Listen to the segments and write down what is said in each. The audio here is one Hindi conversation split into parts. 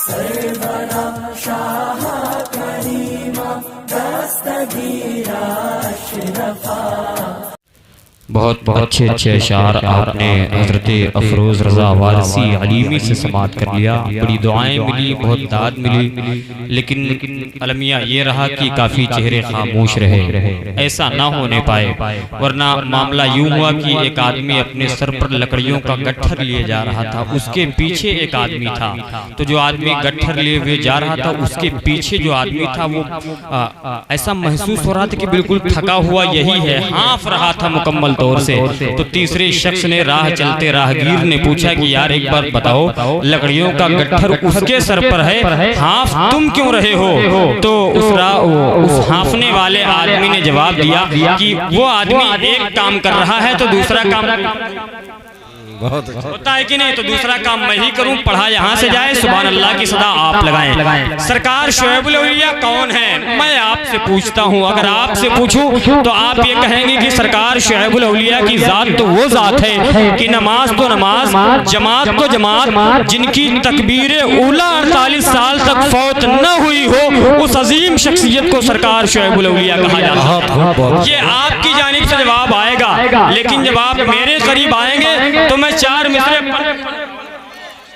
सरवरा शाह करीमा दस्तगीरा अशरफा। बहुत अच्छे अच्छे अशार आपने हज़रत अफरोज़ रज़ा वारसी अलीमी से समात कर लिया। बड़ी दुआएं मिली, बहुत दाद मिली, लेकिन अलमिया ये रहा कि काफ़ी चेहरे खामोश रहे। ऐसा ना होने पाए, वरना मामला यूँ हुआ कि एक आदमी अपने सर पर लकड़ियों का गट्ठर लिए जा रहा था, उसके पीछे एक आदमी था। तो जो आदमी गट्ठर लिए हुए जा रहा था, उसके पीछे जो आदमी था वो ऐसा महसूस हो रहा था कि बिल्कुल थका हुआ यही है, हाँफ रहा था मुकम्मल तौर से। तो तीसरे शख्स ने, राह चलते राहगीर ने पूछा कि यार एक बार बताओ, लकड़ियों का गट्ठर उसके सर पर है, हाँफ तुम क्यों रहे हो? तो उस हाँफने वाले आदमी ने जवाब दिया कि वो आदमी एक काम कर रहा है तो दूसरा काम होता है कि नहीं, तो दूसरा काम मैं ही करूं, पढ़ा यहाँ से जाए, सुभान अल्लाह की सदा आप लगाएं। सरकार शुएबुल औलिया कौन है, मैं आपसे पूछता हूँ। अगर आपसे पूछूं तो आप ये कहेंगे कि सरकार शुएबुल औलिया की जात तो वो जात है कि नमाज तो नमाज, जमात तो जमात, जिनकी तकबीर ऊला 48 साल तक फौत न हुई हो, उस अजीम शख्सियत को सरकार शुएबुल औलिया कहा जाता है। ये आपकी जानिब से जवाब आएगा, लेकिन जब आप मेरे करीब आएंगे तो मैं चार मिसरे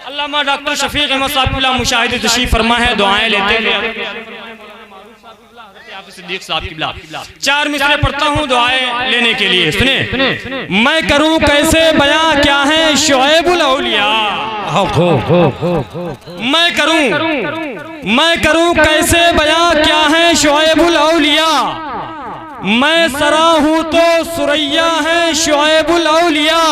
अल्लामा डॉक्टर शफीक अहमद साहब मुशाहिद तशरीफ फरमा है, दुआएं लेते हुए सिद्दीक साहब किबला चार मिसरे पढ़ता हूँ दुआएं लेने के लिए। सुने, मैं करूँ कैसे बयां क्या है शुएबुल औलिया, मैं करूँ कैसे बयां क्या है शुएबुल औलिया, मैं सरा हूँ तो सुरैया है शुएबुल औलिया,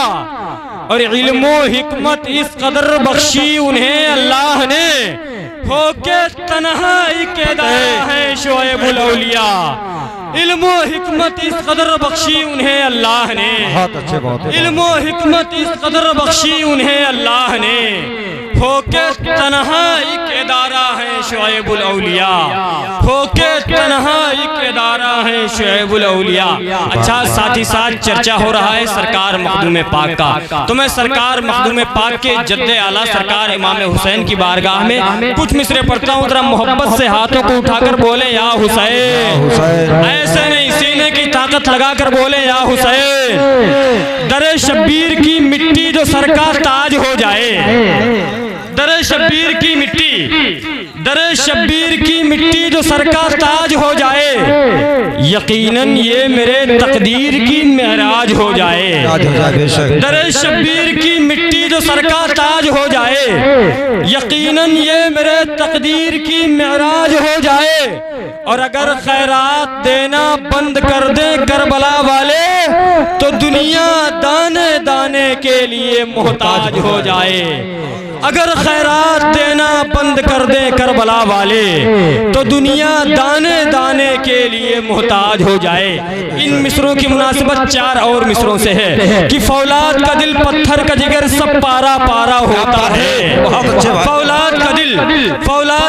और इल्मो हिकमत इस कदर बख्शी उन्हें अल्लाह ने, होके तन्हाई के दाया है शुएबुल औलिया, इल्मो हिकमत इस कदर बख्शी उन्हें अल्लाह ने, इल्मो हिकमत इस कदर बख्शी उन्हें अल्लाह ने, होके तन्हाई के दारा है शुएबुल औलिया, होके तन्हाई के दारा है शुएबुल औलिया। अच्छा, साथ ही साथ चर्चा हो रहा है सरकार मखदूम पाक का, तो मैं सरकार मखदूम पाक के जद्दे आला सरकार इमाम हुसैन की बारगाह में कुछ मिसरे पढ़ता हूँ। जरा मोहब्बत से हाथों को उठाकर बोले या हुसैन, ऐसे नहीं सीने की ताकत लगाकर बोले या हुसैन। दरे शब्बीर की मिट्टी जो सर का ताज हो जाए, दरे शब्बीर की मिट्टी, दरे शब्बीर की मिट्टी जो सर का ताज हो जाए, यकीनन ये मेरे तकदीर की मेराज हो जाए। दरे शब्बीर की मिट्टी जो सर का ताज हो जाए, यकीनन ये मेरे तकदीर की मेराज हो जाए। और अगर खैरात देना बंद कर दे करबला वाले, तो दुनिया दाने दाने के लिए मोहताज हो जाए। अगर खैरात देना बंद कर दे करबला वाले, तो दुनिया दाने दाने के लिए मोहताज हो जाए। इन मिसरों की मुनासिबत चार और मिसरों से है कि फौलाद का दिल पत्थर का जिगर सब पारा पारा होता है। फौलाद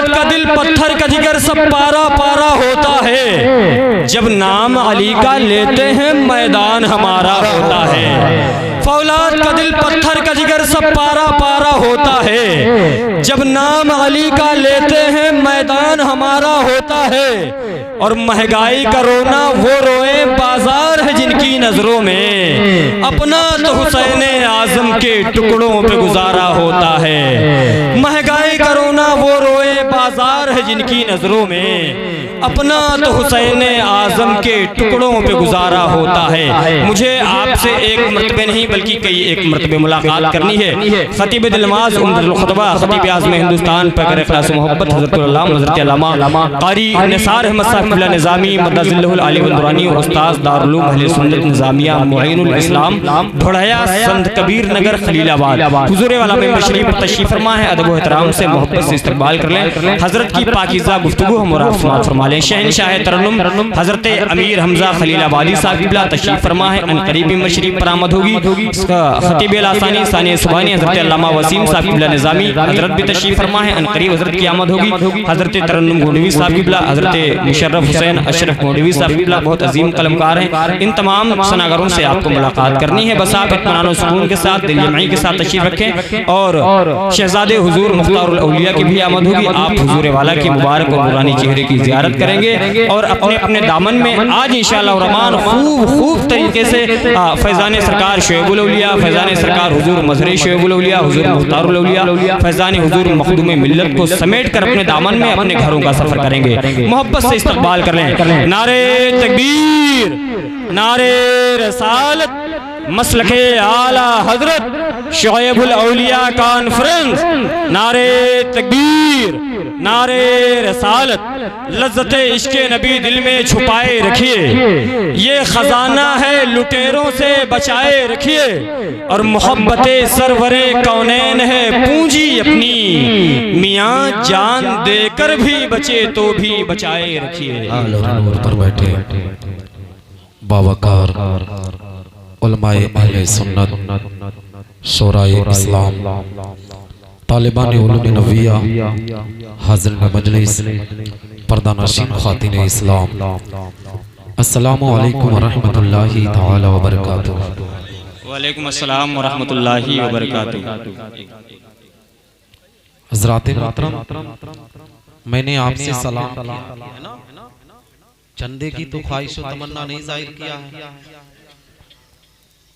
का दिल पत्थर का जिगर सब पारा पारा होता है, जब नाम अली का लेते हैं मैदान हमारा होता है। फौलाद का दिल पत्थर का जिगर सब पारा पारा होता है, जब नाम अली का लेते हैं मैदान हमारा होता है। और महंगाई का रोना वो रोए बाजार है जिनकी नजरों में, अपना तो हुसैन आजम के टुकड़ों पे गुजारा होता है। महंगाई का रोना वो रोए बाजार है जिनकी नजरों में, अपना तो हुसैन आजम के टुकड़ों पे गुजारा होता है। मुझे आपसे एक मरतबे नहीं बल्कि कई एक मरतबे मुलाकात करनी है। खतीब दिलमाज़ उम्दुल खुतबा, खतीब आज़म हिंदुस्तान पर इखलास मोहब्बत हज़रत अल्लामा क़ारी निसार अहमद साहब निज़ामी मदज़िल्लुल आली व दुरानी और उस्ताद दारुल उलूम अहले सुन्नत निज़ामिया मुईनुल इस्लाम ढोढ़या संत कबीर नगर खलीलाबाद हुजूर वाला मेंबर शरीफ तशरीफ फरमा है। अदब व एहतराम से मोहब्बत से इस्तकबाल कर लें। हज़रत की पाकीज़ा गुफ्तगू हम और आप समाअत फरमा लें। शहनशाह तरन्नुम हज़रत अमीर हमज़ा खलील आबादी साहब क़िबला तशरीफ़ फरमा है, अनक़रीब मशरिक़ पर आमद होगी। ख़तीब आसानी सानी सुबहानी हज़रत अल्लामा वसीम साहब क़िबला निज़ामी हज़रत भी तशरीफ़ फरमा है, अनक़रीब हज़रत की आमद होगी। हज़रत तरन्नुम गोंडवी साहब क़िबला, हज़रत मुशर्रफ हुसैन अशरफ गोंडवी साहब क़िबला बहुत अजीम कलमकार हैं। इन तमाम सनागरों से आपको मुलाकात करनी है। बस आप इत्मीनान और सुकून के साथ, दिल जमई के साथ तशरीफ़ रखें। और शहज़ादे हुज़ूर मुख्तारुल औलिया की भी आमद होगी। आप हुज़ूर वाला के मुबारक और नूरानी चेहरे की ज़ियारत करेंगे और अपने अपने दामन में आज इंशाअल्लाह रहमान खूब तरीके से फैज़ान सरकार शोएबुल औलिया, फैज़ान सरकार हुज़ूर मज़हर शोएबुल औलिया, हुज़ूर मुख्तारुल औलिया, फैज़ान हुज़ूर मखदूम मिल्लत को समेट कर अपने दामन में अपने घरों का सफ़र करेंगे। मोहब्बत से इस्तक़बाल कर लें। नारे तकबीर, नारे रसालत, मसलके आला हजरत शोएबुल औलिया कॉन्फ्रेंस, नारे तकबीर, नारे रसालत, लज्जते इश्क़े नबी दिल में छुपाए रखिए, ये खजाना है लुटेरों से बचाए रखिए, और मोहब्बते सरवरे कौनैन है पूंजी अपनी, मियाँ जान देकर भी बचे तो भी बचाए रखिए। पर बैठे बावकार उलमाए अहले सुन्नत, शोराए इस्लाम, तालिबान उलूम नबिया, हाज़िरीन मजलिस, पर्दानशीन ख़ातिन इस्लाम, अस्सलामु अलैकुम व रहमतुल्लाहि तआला व बरकातुहू। वालेकुम अस्सलाम व रहमतुल्लाहि व बरकातुहू। हज़रात मोहतरम, मैंने आपसे सलाम किया, चंदे की तो ख्वाहिश व तमन्ना नहीं जाहिर किया है,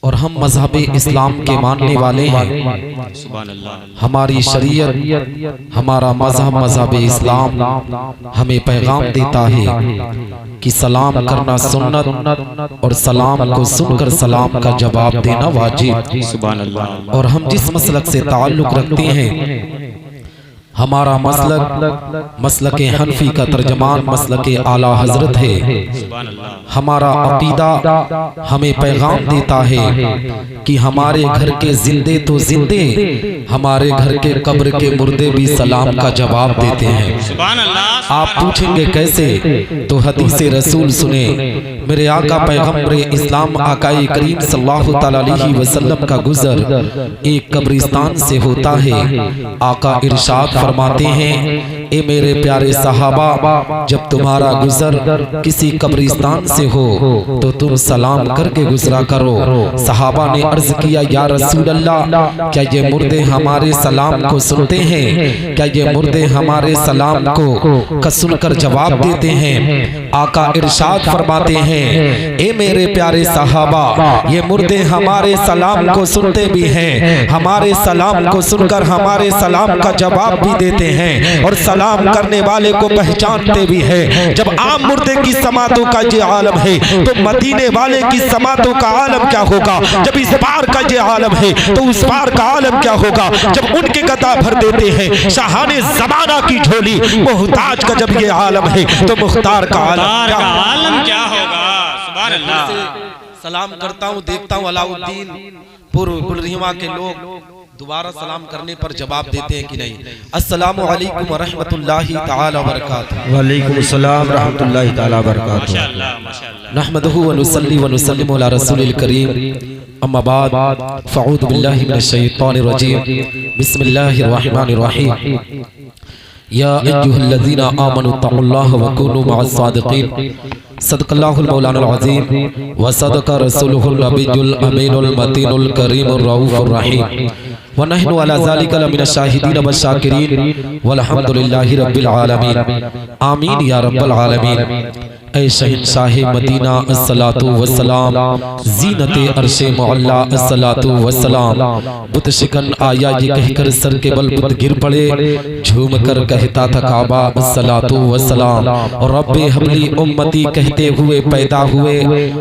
और हम मज़हब इस्लाम के मानने वाले हैं। सुभान अल्लाह। हमारी शरीयत, हमारा मज़हब मज़हब इस्लाम हमें पैगाम देता है कि सलाम करना सुन्नत और सलाम को सुनकर सलाम का जवाब देना वाजिब। सुभान अल्लाह। और हम जिस मसलक से ताल्लुक़ रखते हैं, हमारा मसलक मसलके हनफी का तर्जमान मसलके आला हजरत है। हमारा अकीदा हमें पैगाम देता है कि हमारे घर के जिंदे तो जिंदे, हमारे घर के कब्र के मुर्दे भी सलाम का जवाब देते हैं। सुभान अल्लाह। आप पूछेंगे कैसे, तो हदीस रसूल सुने। मेरे आका पैगम्बर इस्लाम आकाए करीम सल्लल्लाहु अलैहि वसल्लम का गुजर एक कब्रिस्तान से होता है। आका इरशाद फरमाते हैं, ए मेरे प्यारे सहाबा, जब तुम्हारा गुजर किसी कब्रिस्तान से हो तो तुम सलाम करके गुजरा करो। सहाबा ने अर्ज किया, या रसूल अल्लाह, क्या ये मुर्दे हमारे सलाम को सुनते हैं? क्या ये मुर्दे हमारे सलाम को सुनकर जवाब देते हैं? आका इरशाद फरमाते हैं, ए मेरे प्यारे सहाबा, ये मुर्दे हमारे सलाम को सुनते भी हैं, हमारे सलाम को सुनकर हमारे सलाम का जवाब भी देते हैं, और सलाम करने वाले को पहचानते भी हैं। जब आम मुर्दे की समातों का ये आलम है, तो मदीने वाले की समातों का आलम क्या होगा? जब इस पार का ये आलम है, तो उस पार का आलम क्या होगा? जब उनके गदा भर देते हैं शाहाने ज़माना की झोली, मोहताज का जब ये आलम है, तो मुख्तार का आलम क्या होगा? सुभान अल्लाह। सलाम करता हूँ, देखता हूँ अलाउद्दीन पूर्व गुलरिमा के लोग दोबारा सलाम करने पर जवाब देते हैं कि नहीं। अस्सलामु अलैकुम व रहमतुल्लाहि तआला व बरकातुहू। वालेकुम अस्सलाम व रहमतुल्लाहि तआला व बरकातुहू। माशाअल्लाह, माशाअल्लाह। नहमदुहु व नुसल्ली व नुसल्लिमु अला रसूलिल करीम, अम्मा बाद, फ़अऊज़ु बिल्लाहि मिनश शैतानिर रजीम, बिस्मिल्लाहिर रहमानिर रहीम। या अय्युहल्लज़ीना आमनुत्तक़ुल्लाह व कूनू मअस सादिक़ीन। सदक़ल्लाहुल मौलानुल अज़ीम व सदक़ रसूलुहुल नबियुल अमीनुल मतीनुल करीमुर रऊफ़ुर रहीम। व नहनु अला ज़ालिका लमिनश शाहिदीन व शाकिरीन वल्हम्दुलिल्लाहि रब्बिल आलमीन। आमीन या रब्बल आलमीन। ऐ शहंशाह मदीना अस्सलातु वस्सलाम, ज़ीनते अर्शे मुअल्ला अस्सलातु वस्सलाम। बुत शिकन आया ये कहकर सर के बल बुत गिर पड़े, झूम कर कहता था काबा अस्सलातु वस्सलाम। और रब्बे हबली उम्मती कहते हुए पैदा हुए,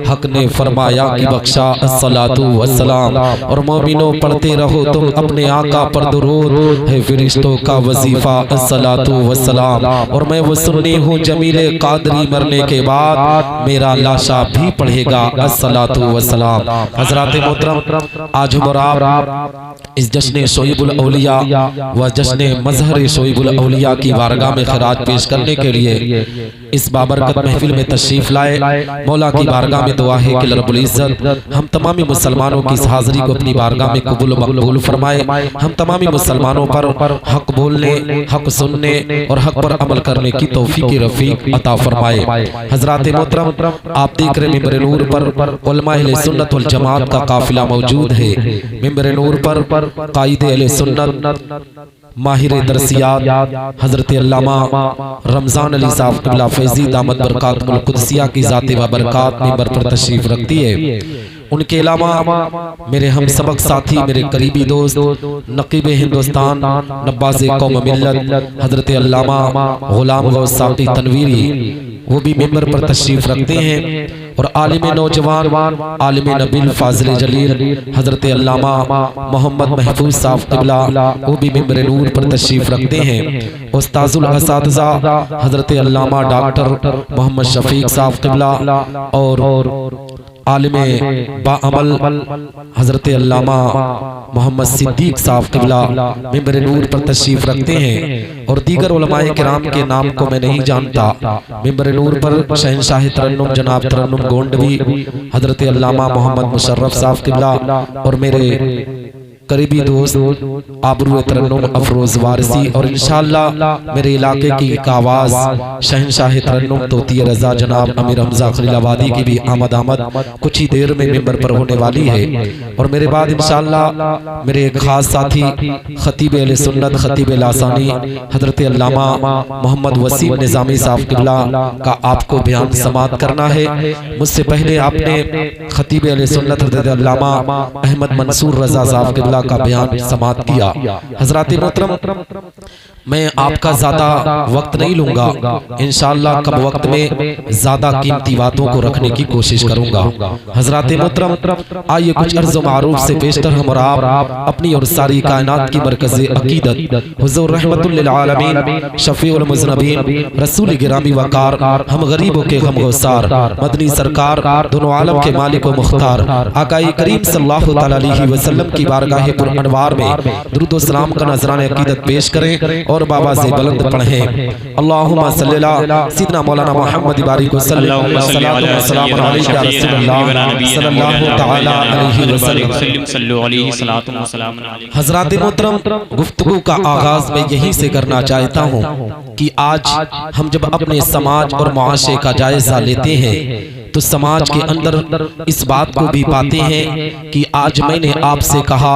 हक ने फरमाया कि बख्शा अस्सलातु वस्सलाम। और मोमिनो पढ़ते रहो तुम अपने आका पर दुरूद, है फरिश्तों का वजीफा अस्सलातु वस्सलाम। और मैं वो सुन्नी हूँ जमीले कादरी, मरने के बाद मेरा लाशा भी पढ़ेगा अस्सलातु वस्सलाम। हज़रात मोहतरम, आज हम और आप इस जश्न शोइबुल औलिया व जश्न मजहर शोइबुल औलिया की बारगाह में खिराज पेश करने के लिए इस बाबरकत महफिल में तशरीफ लाए। मौला की बारगाह में दुआ है कि रब्बुल इज्जत हम तमामी मुसलमानों की इस हाज़िरी को अपनी बारगाह में कबूल मकबूल फरमाए। हम तमामी मुसलमानों पर हक बोलने, हक सुनने और हक पर अमल करने की तौफीक रफीक अता फरमाए। हज़रात मोहतरम, आप देख रहे मिंबर नूर पर उलमा अहले सुन्नत वल जमात का काफिला मौजूद है। मिंबर नूर पर कायदे अहले सुन्नत माहिर दरसियात हजरत अल्लामा रमजान अली साहब क़िबला फैज़ी दामत बरकातुल कुदसिया की ज़ाते व बरकात मिंबर पर तशरीफ रखती है। उनके अलावा मेरे हम सबक साथी, मेरे करीबी दोस्त, नकीब हिंदुस्तान, नब्बाज़ कौम मिल्लत हजरत अल्लामा गुलाम गौस साक़ी तनवीरी, वो भी मिंबर पर तशरीफ रखते हैं। और आलिम नौजवान, आलिम नबील फाजिल जलील हजरत अल्लामा मोहम्मद महफूज साहब क़िबला, वो भी मिंबर नूर पर तशरीफ रखते हैं। उस्ताजुल असातिज़ा हजरत अल्लामा डॉक्टर मोहम्मद शफीक साहब क़िबला और आलिम बाअमल हजरत अल्लामा मोहम्मद सिद्दीक साहब क़िबला मिंबर नूर पर तशरीफ रखते हैं। और दीगर उलमाए किराम के नाम को मैं नहीं जानता। मिंबर नूर पर शहनशाह तरन्नुम जनाब तरन्नुम गोंडवी हजरत अल्लामा मोहम्मद मुशर्रफ साहब क़िबला और मेरे करीबी दोस्त आबरू तरन्नुम अफरोज वारसी और इंशाअल्लाह मेरे इलाके की एक आवाज़ शहनशाह तरन्नुम तोती रज़ा जनाब अमीर हमजा खलीलाबादी की भी आमद कुछ ही देर में मिंबर पर होने वाली है। और मेरे बाद इंशाअल्लाह मेरे एक खास साथी खतीब अहले सुन्नत खतीब लासानी हजरत अल्लामा मोहम्मद वसीम निज़ामी साहब क़िबला का आपको बयान समाअत करना है। मुझसे पहले आपने खतीब अहले सुन्नत हजरत अल्लामा अहमद मंसूर रज़ा साहब क़िबला का बयान समाअत किया। हज़रात मोहतरम, मैं आपका ज़्यादा वक्त नहीं लूँगा। इंशाअल्लाह कब वक्त में ज़्यादा कीमती बातों को रखने की कोशिश करूँगा। हज़रात मोहतरम, आइए कुछ अर्ज़ मारूफ से पेशतर हम और आप अपनी और सारी कायनात की मरकज़ अक़ीदत हुज़ूर रहमतुल लिल आलमीन शफ़ीउल मुज़नबीन रसूल गिरामी वक़ार हम गरीबों के गमगुसार मदनी सरकार दोनों आलम के मालिक व मुख्तार आक़ाए करीम सल्लल्लाहु तआला अलैहि वसल्लम की बारगाह पुरअनवार में दुरूद व सलाम का नज़राने अक़ीदत पेश करें और बाबा से बुलंद पढ़ें। अल्लाहुम्मा सल्ली अला सय्यिदना मौलाना मुहम्मद बारिक सल्लल्लाहु अलैहि वसल्लम। हज़रात मोहतरम, गुफ्तगू का आगाज़ मैं यहीं से करना चाहता हूँ कि आज हम जब अपने समाज और मुआशरे का जायज़ा लेते हैं तो समाज के अंदर इस बात को भी पाते हैं कि आज मैंने आपसे कहा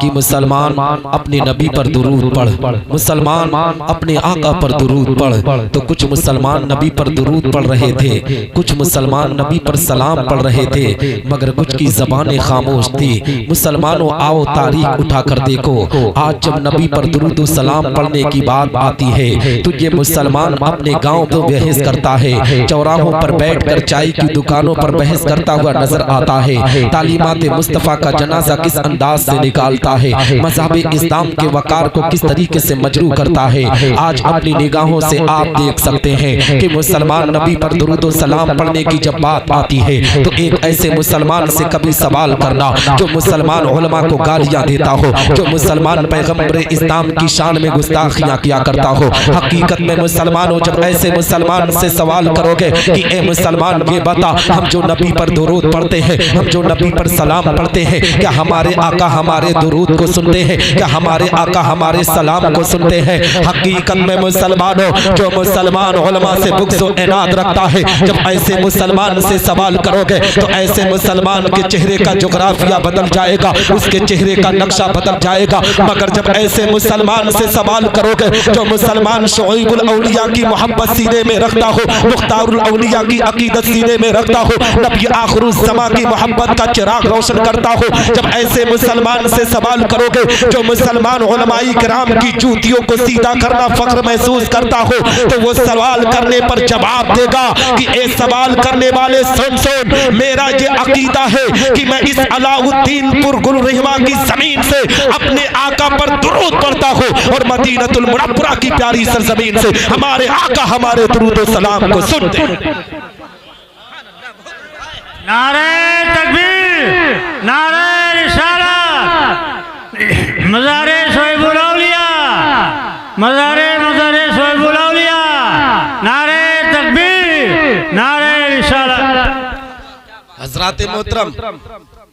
कि मुसलमान अपने नबी पर दुरूद पढ़, मुसलमान अपने आका पर दुरूद पढ़। तो कुछ मुसलमान नबी पर दुरूद पढ़ रहे थे, कुछ मुसलमान नबी पर सलाम पढ़ रहे थे, मगर कुछ की ज़बानें खामोश थी। मुसलमानों, आओ तारीख उठा कर देखो, आज जब नबी पर दुरूद सलाम पढ़ने की बात आती है तो ये मुसलमान अपने गाँव में बहस करता है, चौराहों पर बैठ कर चाय की दुकानों पर बहस करता हुआ नजर आता है। तालीमात मुस्तफ़ा का जनाजा किस अंदाज से निकालता है, मज़हब इस्लाम के वकार को किस तरीके से मजरू करता है। आज अपनी निगाहों से आप देख सकते हैं कि मुसलमान नबी पर दुरूद व सलाम पढ़ने की जब बात आती है तो एक ऐसे मुसलमान से कभी सवाल करना जो मुसलमान उलमा को गालियां देता हो, जो मुसलमान पैगंबर इस्लाम की शान में गुस्ताखियां किया करता हो। हकीकत में मुसलमानों, जब ऐसे मुसलमान से सवाल करोगे कि ए मुसलमान ये बता, हम जो नबी पर दुरूद पढ़ते हैं, हम जो नबी पर सलाम पढ़ते हैं, क्या हमारे आका हमारे दुरूद को सुनते हैं? क्या हमारे आका हमारे सलाम को सुनते हैं? हकीकत में मुसलमानों, जो मुसलमान उलमा से बुग़्ज़ व इनाद रखता है, जब ऐसे मुसलमान से सवाल करोगे तो ऐसे मुसलमान के चेहरे का जोग्राफिया बदल जाएगा, उसके चेहरे का नक्शा बदल जाएगा। मगर जब ऐसे मुसलमान से सवाल करोगे जो मुसलमान शुआइबुल औलिया की मोहब्बत सीने में रखता हो, मुख्तारुल औलिया की अकीदत सीने में रखता हो, नबी आखिरुज़ ज़मां की मोहब्बत का चिराग रोशन करता हो, जब ऐसे मुसलमान से सवाल करोगे जो मुसलमान उलमाई किराम की जूतियों को सीधा करना फख्र महसूस करता हो, तो वो सवाल करने पर जवाब देगा कि ए सवाल करने वाले सुन सुन, मेरा ये अकीदा है कि मैं इस अलाउद्दीनपुर गुलरहमा की जमीन से अपने आका पर दुरूद पढ़ता हूँ और मदीनतुल मुनव्वरा की प्यारी सरजमीन से हमारे आका हमारे दुरूद व सलाम को सुनते। नारे तकबीर, नारे रिसालत, मज़ारे शोएबुल औलिया, मज़ारे शोएबुल औलिया, नारे तकबीर, नारे रिसालत। हजरात मोहतरम,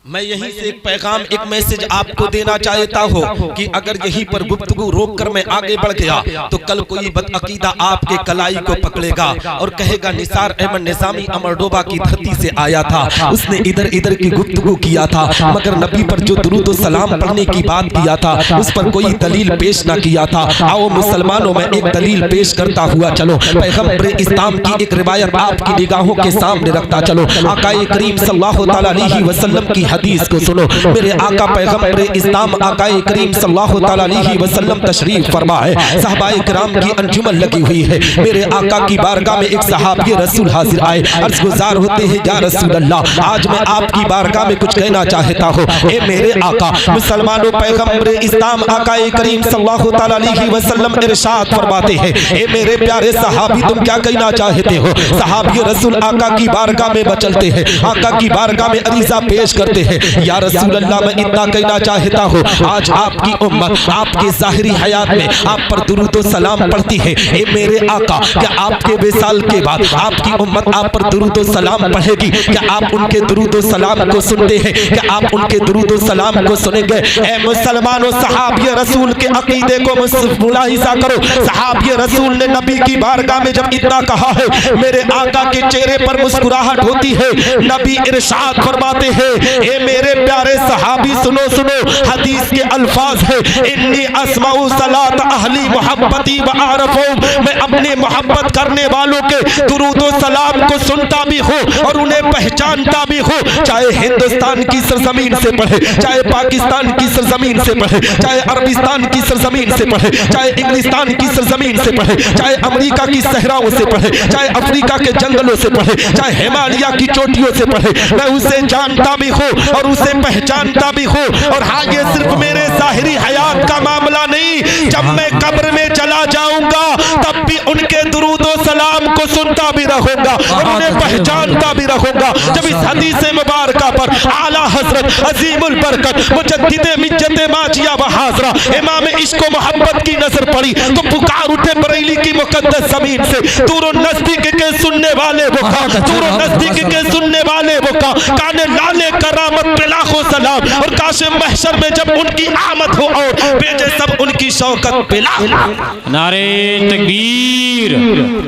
मैं यहीं से एक पैगाम, एक मैसेज आपको देना चाहता हूँ कि अगर यहीं पर गुफ्तगू रोक कर मैं आगे बढ़ गया तो कल कोई बदअकीदा आपके कलाई को पकड़ेगा और कहेगा निसार अहमद निज़ामी अमरडोबा की धरती से आया था, उसने इधर इधर की गुफ्तगू किया था, मगर नबी पर जो दुरूद और सलाम पढ़ने की बात किया था उस पर कोई दलील पेश न किया था। आओ मुसलमानों, मैं एक दलील पेश करता हुआ चलो, पैगंबर इस्लाम की एक रिवायत आपकी निगाहों के सामने रखता चलो। आकाए करीम सल्लल्लाहु अलैहि वसल्लम की हदीस को सुनो। मेरे आका पैगंबर इस्लाम आकाए करीम सल्लल्लाहु अलैहि वसल्लम तशरीफ फरमा है, सहाबाए किराम की अंजुमन लगी हुई है। मेरे आका की बारगाह में एक सहाबी रसूल हाजिर आए, अर्ज गुजार होते हैं या रसूल अल्लाह, आज मैं आपकी बारगाह में कुछ कहना चाहता हूँ। ए मेरे आका, मुसलमानों, पैगंबर इस्लाम आकाए करीम सल्लल्लाहु अलैहि वसल्लम इरशाद फरमाते हैं, ए मेरे प्यारे सहाबी, तुम क्या कहना चाहते हो? सहाबी रसूल आका की बारगाह में बचलते हैं, आका की बारगाह में अरीज़ा पेश करते हैं, या रसूल अल्लाह, मैं इतना कहना चाहता हूँ, आज आपकी उम्मत आपके ज़ाहिरी हयात में आप पर दुरूद और सलाम पढ़ती है। ए मेरे आका, क्या आपके विसाल के बाद आपकी उम्मत आप पर दुरूद और सलाम पढ़ेगी? क्या आप उनके दुरूद और सलाम को सुनते हैं? क्या आप उनके दुरूद और सलाम को सुनेंगे? ए मुसलमानों, सहाबी रसूल के अकीदे को मुलाहिजा करो। सहाबी रसूल ने नबी की बारगाह में जब इतना कहा है, मेरे आका के चेहरे पर मुस्कुराहट होती है। नबी इरशाद फरमाते हैं, ए मेरे प्यारे सहाबी, सुनो सुनो, हदीस के अल्फाज है, इन्नी अस्माउ सलात अहली मोहब्बती व आरफू, मैं अपने मोहब्बत करने वालों के दुरूद और सलाम को सुनता भी हूँ और उन्हें पहचानता भी हूँ, चाहे हिंदुस्तान की सरजमीन से पढ़े, चाहे पाकिस्तान की सरजमीन से पढ़े, चाहे अरबिस्तान की सरजमीन से पढ़े, चाहे इंग्लिस्तान की सरजमीन से पढ़े, चाहे अमेरिका की सहराओं से पढ़े, चाहे अफ्रीका के जंगलों से पढ़े, चाहे हिमालय की चोटियों से पढ़े, मैं उसे जानता भी हूँ और उसे पहचानता भी हूँ। और हाँ, ये सिर्फ मेरे ज़ाहिरी हयात का मामला नहीं, जब मैं कब्र में चला जाऊंगा तब भी उनके दुरूद और सलाम को सुनता भी रहूंगा और उन्हें पहचानता भी रहूंगा। जब इस हदीस मुबारका पर आला हजरत अजीमुल बरकत मुजद्दिद मिज्जत माजिया व हाजरा इमाम इश्क व मोहब्बत की नजर पड़ी तो पुकार उठे बरेली की मुकद्दस जमीन से, दूर नजदीक के सुनने वाले वो का, दूर नजदीक के सुनने वाले वो का, काने लाले करामत पे लाखों सलाम, और काशे महशर में जब उनकी आमद हो और भेजे सब उनकी शौकत पे लाख। नारे तकबीर,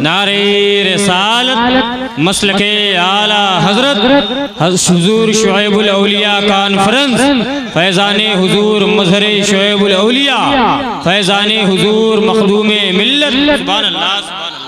नारे रिसालत, मसलके आला हजरत हुजूर शोएबुल औलिया कॉन्फ्रेंस, फैज़ाने हुजूर मज़हरे शोएबुल औलिया, फैज़ाने हुजूर मखदूमे मिल्लत। सुभान अल्लाह, सुभान अल्लाह।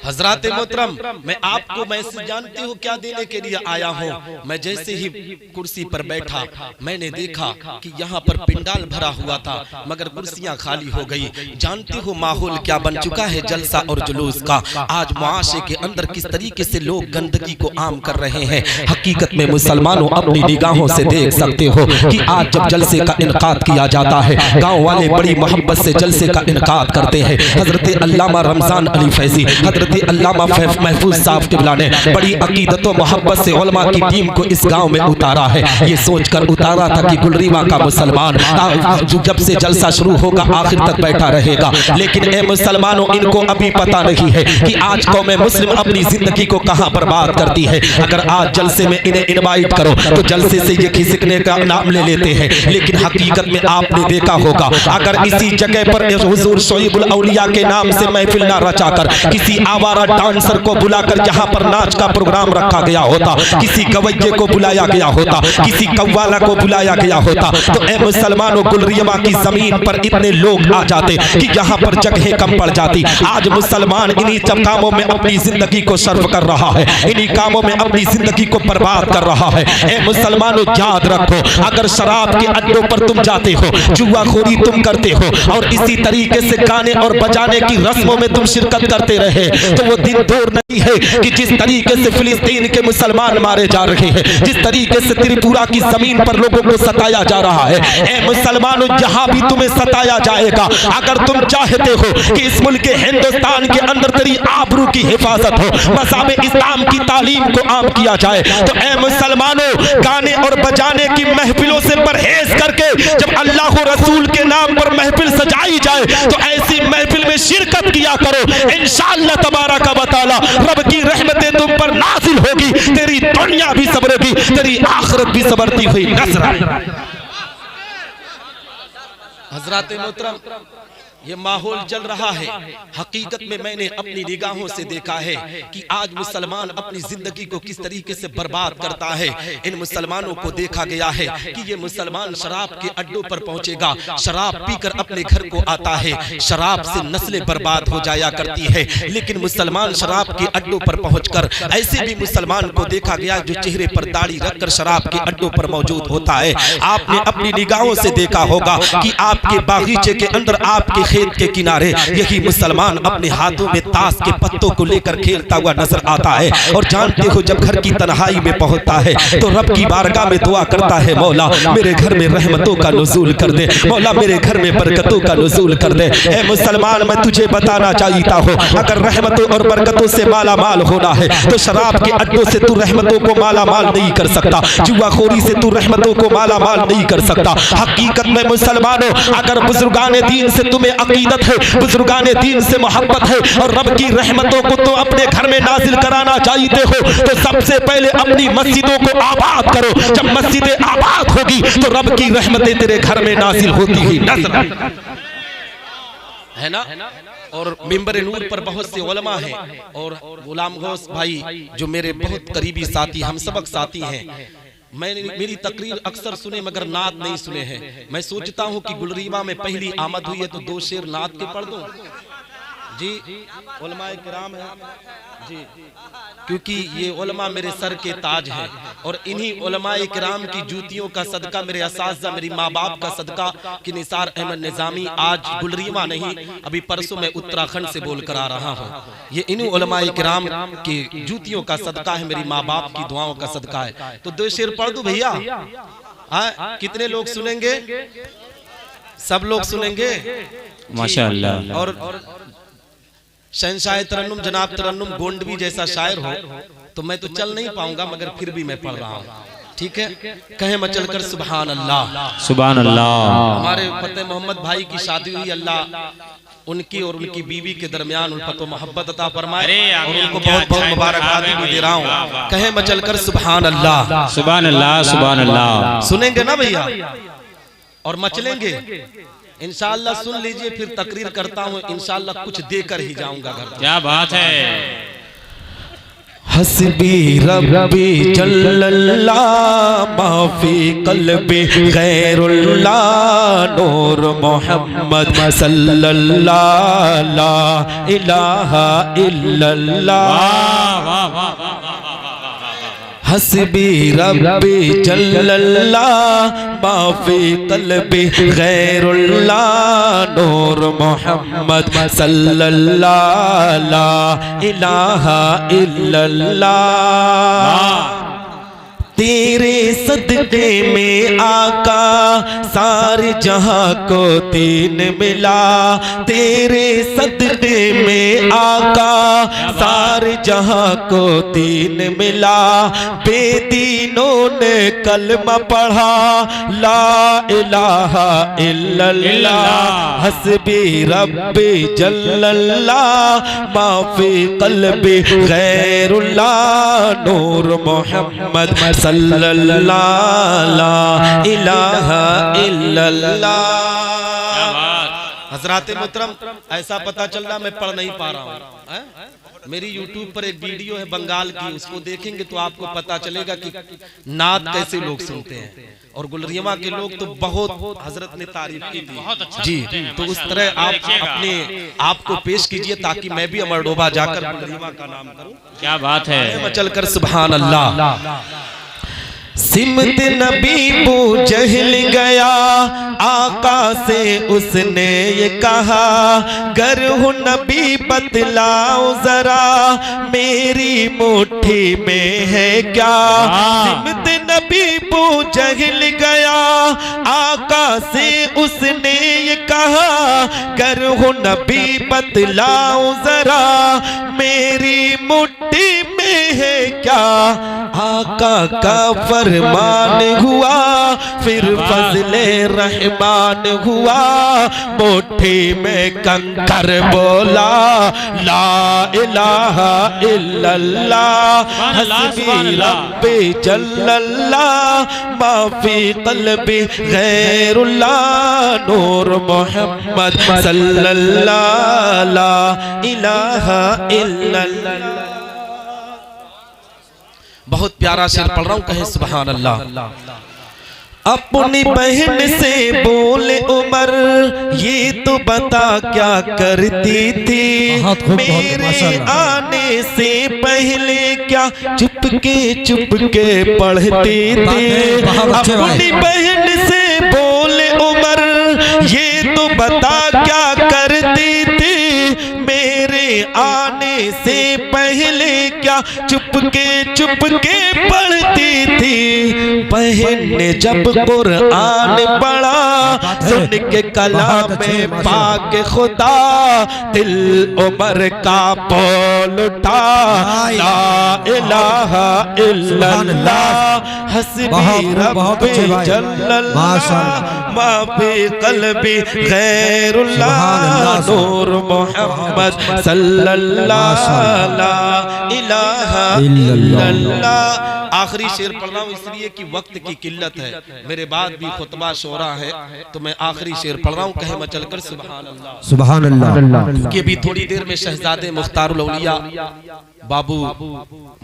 हजरात मोहतरम, मैं आपको मैसेज जानते हो क्या देने के लिए आया हूँ। मैं जैसे ही कुर्सी पर बैठा मैंने देखा कि यहाँ पर पिंडाल भरा हुआ था मगर कुर्सियाँ खाली हो गई। जानते हो माहौल क्या बन चुका है जलसा और जुलूस का। आज मुआशरे के अंदर किस तरीके से लोग गंदगी को आम कर रहे हैं। हकीकत में मुसलमानों अपनी निगाहों से देख सकते हो कि आज जब जलसे का इनकाद किया जाता है, गाँव वाले बड़ी मोहब्बत से जलसे का इनकाद करते हैं। हजरत अल्लामा रमजान अली फैजी, हजरत अल्लामा महफूज साहब किबला ने बड़ी अकीदत व मोहब्बत से उलमा की टीम को इस गांव में उतारा है। ये सोचकर उतारा था कि गुलरीवा का मुसलमान जब से जलसा शुरू होगा आखिर तक बैठा रहेगा। लेकिन ए मुसलमानों, इनको अभी पता नहीं है कि आज कौम मुस्लिम अपनी जिंदगी को कहां बर्बाद करती है। अगर आज जलसे में इन्हें इनवाइट करो तो जलसे से ये खिसकने का नाम ले लेते हैं, लेकिन हकीकत में आपने देखा होगा अगर इसी जगह पर हुजूर शोएबुल औलिया के नाम से महफिल ना रचाकर किसी आवारा डांसर को बुलाकर जहां पर नाच का प्रोग्राम रखा गया होता, किसी गवैये को बुलाया गया होता, किसी कव्वाला को बुलाया गया होता, तो ए मुसलमानों गुलरीवा की जमीन पर इतने लोग आ जाते कि यहाँ पर जगह कम पड़ जाती। आज मुसलमान इन्हीं कामों में अपनी जिंदगी को सर्व कर रहा है, इन्हीं कामों में अपनी जिंदगी को बर्बाद कर रहा है। ए मुसलमानों याद रखो, अगर शराब के अड्डों पर तुम जाते हो, जुआखोरी तुम करते हो और इसी तरीके से गाने और बजाने की रस्मों में तुम शिरकत करते रहे तो वो दिन दूर नहीं है कि जिस तरीके से फिलिस्तीन के मुसलमान मारे जा रहे हैं, जिस तरीके से त्रिपुरा की जमीन पर लोगों को सताया जा रहा है, ए मुसलमानों जहां भी तुम्हें सताया जाएगा, अगर तुम चाहते हो कि इस मुल्क के हिंदुस्तान के अंदर तेरी आबरू की हिफाजत हो, मज़ाब इस्लाम की तालीम को आम किया जाए, तो ए मुसलमानों गाने और बजाने की महफिलों से परहेज करके जब अल्लाह रसूल के नाम पर महफिल सजाई जाए तो ऐसी महफिल में शिरकत किया करो। इंशाअल्लाह तबारक व तआला रब की रहमतें तुम पर नाज़िल होगी, तेरी दुनिया भी सब्रेगी, तेरी आखिरत भी सब्रती हुई नजर आएगी। हज़रात मोहतरम, ये माहौल चल रहा है, हकीकत में मैंने अपनी निगाहों से देखा है कि आज मुसलमान अपनी जिंदगी को किस तरीके से बर्बाद करता है। इन मुसलमानों को देखा गया है कि ये मुसलमान शराब के अड्डों पर पहुंचेगा, शराब पीकर अपने घर को आता है, शराब से नस्लें बर्बाद हो जाया करती है। लेकिन मुसलमान शराब के अड्डों पर पहुंचकर ऐसे भी मुसलमान को देखा गया जो चेहरे पर दाढ़ी रखकर शराब के अड्डों पर मौजूद होता है। आपने अपनी निगाहों से देखा होगा कि आपके बागीचे के अंदर, आपके खेत के किनारे यही मुसलमान अपने हाथों में ताश के पत्तों को लेकर खेलता हुआ नजर आता है। और जानते हो जब घर की तन्हाई में पहुंचता है तो रब की बारगाह में दुआ करता है, मौला मेरे घर में रहमतों का नुज़ूल कर दे, मौला मेरे घर में बरकतों का नुज़ूल कर दे। ए मुसलमान, मैं तुझे बताना चाहता हूँ, अगर रहमतों और बरकतों से माला माल होना है तो शराब के अड्डों से तू रहमतों को माला माल नहीं कर सकता, जुआखोरी से तू रहमतों को माला माल नहीं कर सकता। हकीकत में मुसलमानों, अगर बुजुर्गान दीन से तुम्हें अकीदत है, बुजुर्गाने दीन से मोहब्बत है और रब की रहमतों को तो अपने घर में नाजिल कराना चाहते हो, तो सबसे पहले अपनी मस्जिदों को आबाद करो। जब मस्जिदें आबाद होगी तो रब की रहमतें तेरे घर में नाजिल होती ही नजर है ना। और मिंबर नूर पर बहुत से उलमा हैं और गुलाम गौस भाई जो मेरे बहुत करीबी साथी, हम सबक साथी हैं, मैंने मेरी तकरीर अक्सर सुने मगर नात नहीं सुने हैं। मैं सोचता हूँ कि गुलरीबा में पहली आमद हुई है तो 2 शेर नात के पढ़ दूं जी। उलमाए किराम है जी, क्योंकि ये उलमा मेरे सर के ताज हैं और इन्हीं उलमाए किराम की जूतियों का सदका, मेरे असातिज़ा, मेरी माँ बाप का सदका कि निसार अहमद निज़ामी आज गुलरीबा नहीं, अभी परसों मैं उत्तराखंड से बोल कर आ रहा हूँ। ये इन्हीं उलमाए किराम की जूतियों का सदका है, मेरी माँ बाप की दुआओं का सदका है। तो 2 शेर पढ़ दूं भैया? कितने लोग सुनेंगे? सब लोग सुनेंगे माशाअल्लाह। और शहंशाह तरन्नुम जनाब तरन्नुम गोंडवी जैसा शायर हो तो मैं तो चल नहीं पाऊंगा, मगर फिर भी मैं पढ़ रहा हूँ, ठीक है? कहे मचल कर सुभान अल्लाह, सुभान अल्लाह। हमारे फतेह मोहम्मद भाई की शादी हुई, अल्लाह उनकी और उनकी बीवी के दरमियान उल्फत व मोहब्बत अता फरमाए और उनको बहुत बहुत मुबारकबाद भी दे रहा हूँ। कहे मचल कर सुभान अल्लाह, सुभान अल्लाह, सुभान अल्लाह। सुनेंगे ना भैया? और मचलेंगे इंशाअल्लाह। सुन लीजिए, फिर तकरीर करता हूँ इंशाअल्लाह, कुछ देकर ही जाऊंगा घर। क्या बात है। हस्बी रब्बी जल्लल्लाह माफी कल्बी गैरुल्लाह नूर मोहम्मद सल्लल्लाह ला इलाहा इल्लल्लाह। हस्बी रब्बी जल्लल्लाह माफी कल्बी गैरुल्लाह नूर मोहम्मद सल्लल्लाह ला इलाहा इल्लल्लाह। तेरे सदक़े में आका सारे जहां को दीन मिला, तेरे सदक़े में आका सारे जहां को दीन मिला। बेदीनों ने कलमा पढ़ा ला इलाहा इल्लल्लाह। हस्बी रब्बी जल्लल्लाह माफी कल्बी गैरुल्लाह नूर मोहम्मद सल्लल्लाह ला इलाहा इल्लल्लाह। हज़रात मोहतरम, ऐसा पता चल रहा मैं पढ़ नहीं पा रहा हूँ। मेरी YouTube पर एक वीडियो है बंगाल की, उसको देखेंगे तो आपको पता चलेगा कि नात कैसे लोग सुनते हैं। और गुलरिया के लोग तो बहुत हजरत ने तारीफ की थी जी। तो उस तरह आप अपने आप को पेश कीजिए ताकि मैं भी अमरडोबा जाकर गुलरिया का नाम करूं। क्या बात है। मचल कर सुभान अल्लाह। सिमत नबी बू जहल गया आका से उसने ये कहा, गर हूँ नबी बतलाओ जरा मेरी मुट्ठी में है क्या। सिमत नबी बू जहल गया आका से उसने ये कहा, गर हूँ नबी बतलाओ जरा मेरी मुट्ठी में है क्या। आका का फरमान हुआ फिर फजले रहमान हुआ, मुट्ठी में कंकर बोला ला इलाहा इल्लल्लाह हस्बी रब्बी जल्लल्लाह माफी क़ल्बी गैरुल्लाह नूर मोहम्मद सल्लल्लाहु ला इलाहा इल्लल्लाह। बहुत प्यारा शेर पढ़ रहा हूं, कहें सुभान अल्लाह। अपनी बहन से बोले उमर ये तो बता क्या करती थी, मेरे आने से पहले क्या चुपके पढ़ती थी। अपनी बहन से बोले उमर ये तो बता क्या करती थी, मेरे आने से पहले क्या चुपके पढ़ती थी। बहन ने जब कुरान पढ़ा सुन के कलाम में पाक खुदा, दिल उमर का बोल उठा ला इलाहा इल्लल्लाह हस्बी रब्बी जल्लल्लाह माफी क़ल्बी गैरुल्लाह नूर मोहम्मद सल्लल्लाहु ला इलाहा इल्लल्लाह। आखिरी शेर पढ़ रहा हूँ इसलिए कि वक्त की किल्लत है, मेरे बाद भी खुतबा शोरा है तो मैं आखिरी शेर पढ़ रहा हूँ, कहे मचल कर सुभान अल्लाह सुभान अल्लाह। क्योंकि अभी थोड़ी देर में शहजादे मुख्तारुल औलिया बाबू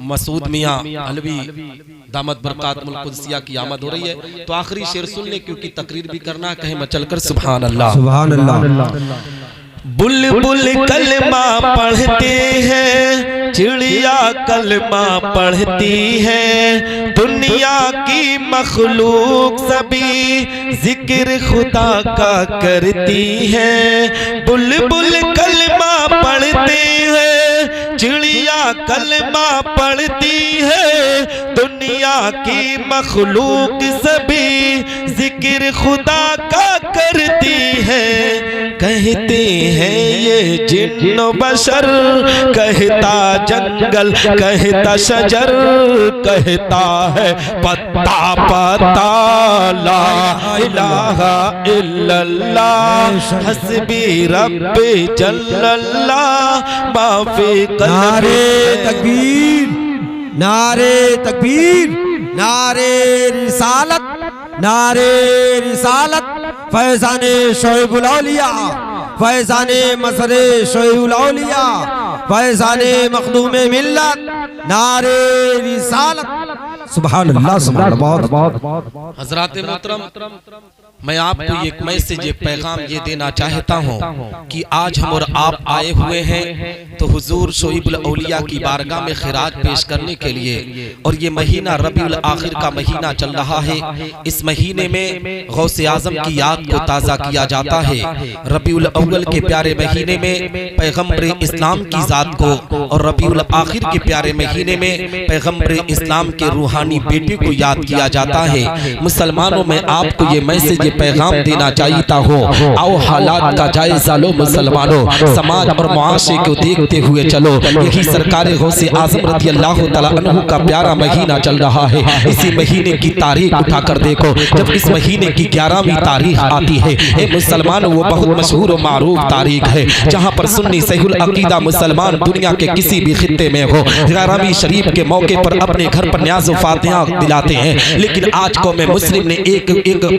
मसूद मियां अलवी दामत बरकातुल कुदसिया की आमद हो रही है, तो आखिरी शेर सुन ले क्योंकि तकरीर भी करना है, कहे मचल कर सुभान अल्लाह सुभान अल्लाह। बुलबुल कलमा पढ़ते हैं, चिड़िया कलमा पढ़ती है, दुनिया की मखलूक सभी जिक्र खुदा का करती है। बुलबुल कलमा पढ़ते हैं, चिड़िया कलमा पढ़ती है, दुनिया की मखलूक सभी जिक्र खुदा का करती है। कहते हैं ये जिन्न बशर, कहता जंगल कहता शजर, कहता है पत्ता पत्ता ला इलाहा इल्लल्लाह हस्बी रब्बी जल्लल्लाह माफी नारे तकबीर नारे तकबीर नारे रिसालत नारे रिसालत फैज़ाने शोएबुल औलिया फैज़ाने मसरे शोएबुल औलिया फैज़ाने मखदूमे मिल्लत नारे रिसालत सुभान अल्लाह सुभान अल्लाह। हज़रात मोहतरम, मैं आपको एक मैसेज पैगाम ये देना चाहता हूँ कि आज हम और आप आए हुए हैं तो हुजूर शोएबुल औलिया की बारगाह में खिराज पेश करने के लिए, और ये महीना रबीउल आखिर का महीना चल रहा है। इस महीने में गौसे आजम की याद को ताज़ा किया जाता है। रबीउल अव्वल के प्यारे महीने में पैगम्बर इस्लाम की ज़ात को, और रबीउल आखिर के प्यारे महीने में पैगम्बर इस्लाम के रूहानी बेटे को याद किया जाता है। मुसलमानों में आपको ये मैसेज पैगाम देना चाहता हूँ, आओ हालात का जायजा लो मुसलमानों, समाज और मुआशरे को देखते हुए चलो। यही सरकार गौसे आज़म रज़ी अल्लाह तआला अन्हु का प्यारा महीना चल रहा है। इसी महीने की तारीख उठाकर देखो, जब इस महीने की 11वीं तारीख आती है ए मुसलमान, वो बहुत मशहूर और मारूफ तारीख है जहाँ पर सुन्नी सहीहुल अकीदा मुसलमान दुनिया के किसी भी खित्ते में हो 11वीं शरीफ के मौके पर अपने घर पर न्याज़ व फातिहा दिलाते हैं। लेकिन आज को मैं मुस्लिम ने एक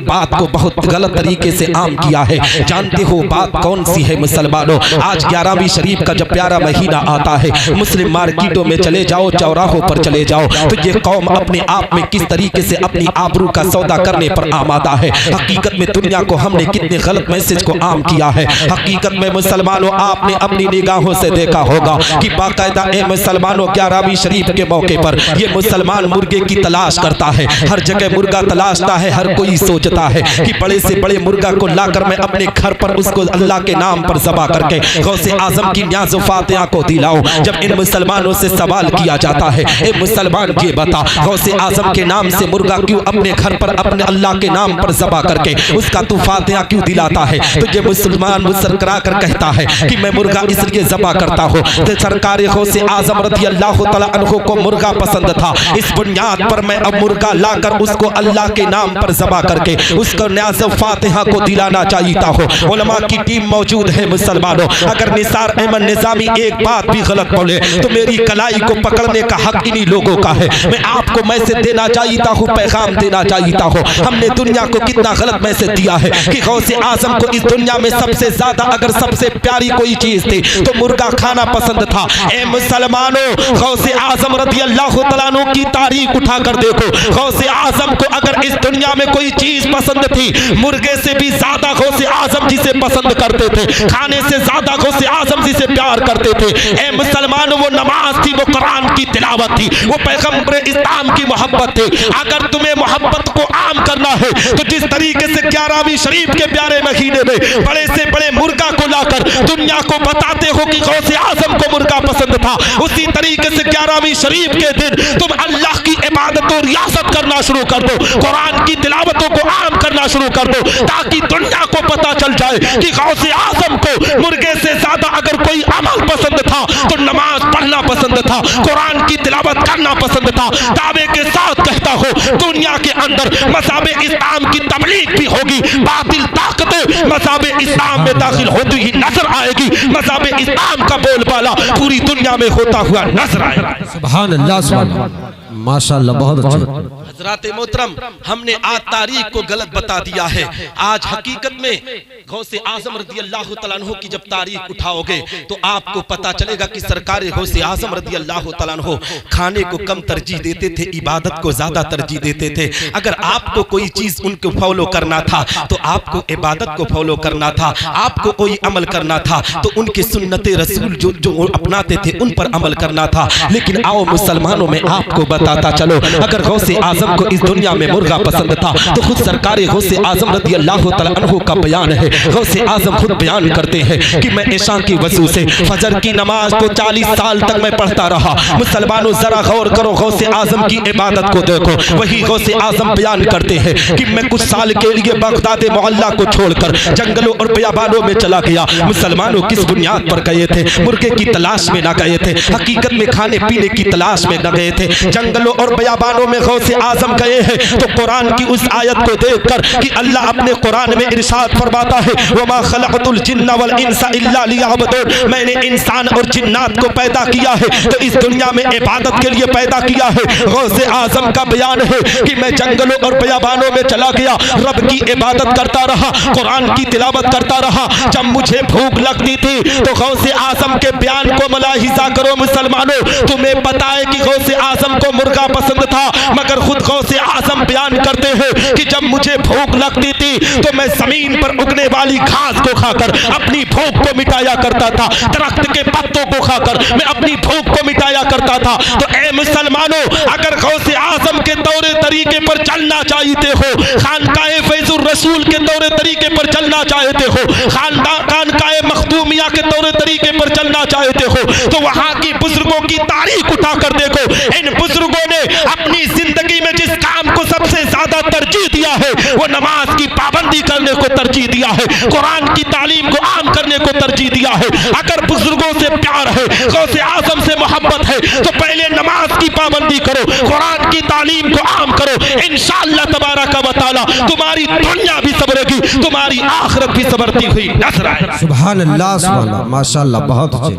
बात को बहुत गलत तरीके से आम किया है। जानते हो बात कौन सी है मुसलमानों? आज 11वीं शरीफ का जब प्यारा महीना आता है, मुस्लिम मार्केटों में चले जाओ, चौराहों पर चले जाओ, तो ये कौम अपने आप में किस तरीके से अपनी आबरू का सौदा करने पर आमादा है। हकीकत में दुनिया को हमने कितने गलत मैसेज को आम किया है। हकीकत में मुसलमानों, आपने अपनी निगाहों से देखा होगा कि बाकायदा ए मुसलमानों 11वीं शरीफ के मौके पर ये मुसलमान मुर्गे की तलाश करता है। हर जगह मुर्गा तलाशता है। हर कोई सोचता है कि बड़े से बड़े मुर्गा को लाकर मैं अपने घर पर उसको अल्लाह के नाम पर ज़बा करके गौसे आजम की न्याज़ फातिहा को दिलाऊं। जब इन मुसलमानों से सवाल किया जाता है, ए मुसलमान ये बता, गौसे आजम के नाम से मुर्गा क्यों अपने घर पर अपने अल्लाह के नाम पर ज़बा करके उसका तू फातिहा क्यों दिलाता है? तो ये मुसलमान मुस्कुरा कर कहता है कि मैं मुर्गा इसलिए ज़बा करता हूँ कि सरकार गौसे आजम रज़ी अल्लाह तआला अन्हु को मुर्गा पसंद था। इस बुनियाद पर मैं अब मुर्गा लाकर उसको अल्लाह के नाम पर ज़बा करके उसको न्याज़ फातिहा को दिलाना चाहता हूँ। उलमा की टीम मौजूद है मुसलमानों। अगर निसार अहमद निज़ामी एक बात भी गलत बोले तो मेरी कलाई को पकड़ने का हक इन्हीं लोगों का है। मैं आपको मैसेज देना चाहता हूँ, पैगाम देना चाहता हूँ। हमने दुनिया को कितना गलत मैसेज दिया है कि गौसे आजम को इस दुनिया में सबसे ज्यादा अगर सबसे प्यारी कोई चीज थी तो मुर्गा खाना पसंद था। ए मुसलमानों, गौसे आजम रज़ी अल्लाह तआला अन्हु की तारीख उठाकर देखो। गौसे आजम को अगर इस दुनिया में कोई चीज पसंद थी, मुर्गे से भी ज्यादा गौसे आजम जिसे पसंद करते थे, खाने से ज्यादा गौसे आजम जिसे प्यार करते थे। ए मुसलमानों, वो नमाज थी, वो कुरान की तिलावत थी, वो पैगंबर इस्लाम की मोहब्बत थी। अगर तुम्हें मोहब्बत को आम करना है तो जिस तरीके से 11वीं शरीफ के प्यारे महीने में बड़े से बड़े मुर्गा को लाकर दुनिया को बताते हो कि गौसे आजम को मुर्गा पसंद था, उसी तरीके से 11वीं शरीफ के दिन तुम अल्लाह की इबादत और रियासत करना शुरू कर दो, कुरान की तिलावतों को आम करना शुरू कर दो, ताकि दुनिया को पता चल जाए कि गौसे आजम को मुर्गे से ज्यादा अगर कोई अमल पसंद था तो नमाज पढ़ना पसंद था, कुरान की तिलावत करना पसंद था। दावे के साथ कहता हो, दुनिया के अंदर मज़हब इस्लाम की तबलीग भी होगी, बातिल ताकतें मज़हब इस्लाम में दाखिल होती ही नजर आएगी। मज़हब इस्लाम का बोलबाला पूरी दुनिया में होता हुआ नजर आएगा। सुभान अल्लाह, सुभान अल्लाह, माशाअल्लाह, बहुत अच्छा। हज़रात मोहतरम, हमने आज तारीख को गलत बता दिया है। आज हकीकत में गौसे आजम रज़ी अल्लाह तआला अन्हु की जब तारीख उठाओगे तो आपको पता चलेगा कि सरकार गौसे आजम रज़ी अल्लाह तआला अन्हु खाने को कम तरजीह देते थे, इबादत को ज्यादा तरजीह देते थे। अगर आपको कोई चीज उनको फॉलो करना था तो आपको इबादत को फॉलो करना था, आपको कोई अमल करना था तो उनके सुन्नते रसूल जो अपनाते थे उन पर अमल करना था। लेकिन आओ मुसलमानों, में आपको बताता चलो, अगर गौसे आजम को इस दुनिया में मुर्गा पसंद था तो खुद सरकार गौसे आजम रज़ी अल्लाह तआला अन्हु का बयान है। गौसे आजम खुद बयान करते हैं कि मैं इशा की वजू से फजर की नमाज को 40 साल तक मैं पढ़ता रहा। मुसलमानों, जरा गौर करो, गौसे आजम की इबादत को देखो। वही गौसे आजम बयान करते हैं कि मैं कुछ साल के लिए बगदाद मोहल्ला को छोड़कर जंगलों और बियाबानों में चला गया। मुसलमानों, किस बुनियाद पर गए थे? मुर्गे की तलाश में ना गए थे, हकीकत में खाने पीने की तलाश में न गए थे, जंगलों और बियाबानों में गौसे आजम गए हैं। तो कुरान की उस आयत को देखकर कि अल्लाह अपने कुरान में इरशाद फरमाता है, वमा खलक़तुल जिन्ना वल इंसा इल्ला लियअबुदून, मैंने इंसान और जिन्नात को पैदा किया है तो इस दुनिया में इबादत के लिए पैदा किया है। गौसे आजम का बयान है कि मैं जंगलों और बियाबानों में चला गया, रब की इबादत करता रहा, कुरान की तिलावत करता रहा। जब मुझे भूख लगती थी तो गौसे आजम के बयान को मुलाहिजा करो मुसलमानों, तुम्हें पता है कि गौसे आजम को मुर्गा पसंद था, मगर खुद गौसे आजम बयान करते हैं कि जब मुझे भूख लगती थी तो मैं जमीन पर उगने वाली घास को खाकर अपनी भूख को मिटाया करता था, दरख्त के पत्तों को खाकर मैं अपनी भूख को मिटाया करता था। तो ए मुसलमानों, अगर गौसे आजम के तौर तरीके पर चलना चाहते हो, खानकाए फैजुर रसूल के तौर तरीके पर चलना चाहते हो, खानकाए मखदूमिया के तौर तरीके पर चलना चाहते हो, तो वहां की बुजुर्गों की तारीख उठाकर देखो। इन बुजुर्गों ने अपनी जिंदगी में जिस काम को सबसे ज्यादा तरजीह दिया है वो नमाज की पाबंदी करने को तरजीह दिया है, कुरान की तालीम को आम करने को तरजीह दिया है। अगर बुजुर्गों से प्यार है, गौसे आजम से मोहब्बत है, तो पहले नमाज की पाबंदी करो, कुरान की तालीम को आम करो, इंशाअल्लाह तबारक व तआला तुम्हारी दुनिया भी संवरेगी, तुम्हारी आखिरत भी संवरती हुई नजर आए। सुभान अल्लाह, सुभान अल्लाह, माशाअल्लाह, बहुत अच्छे,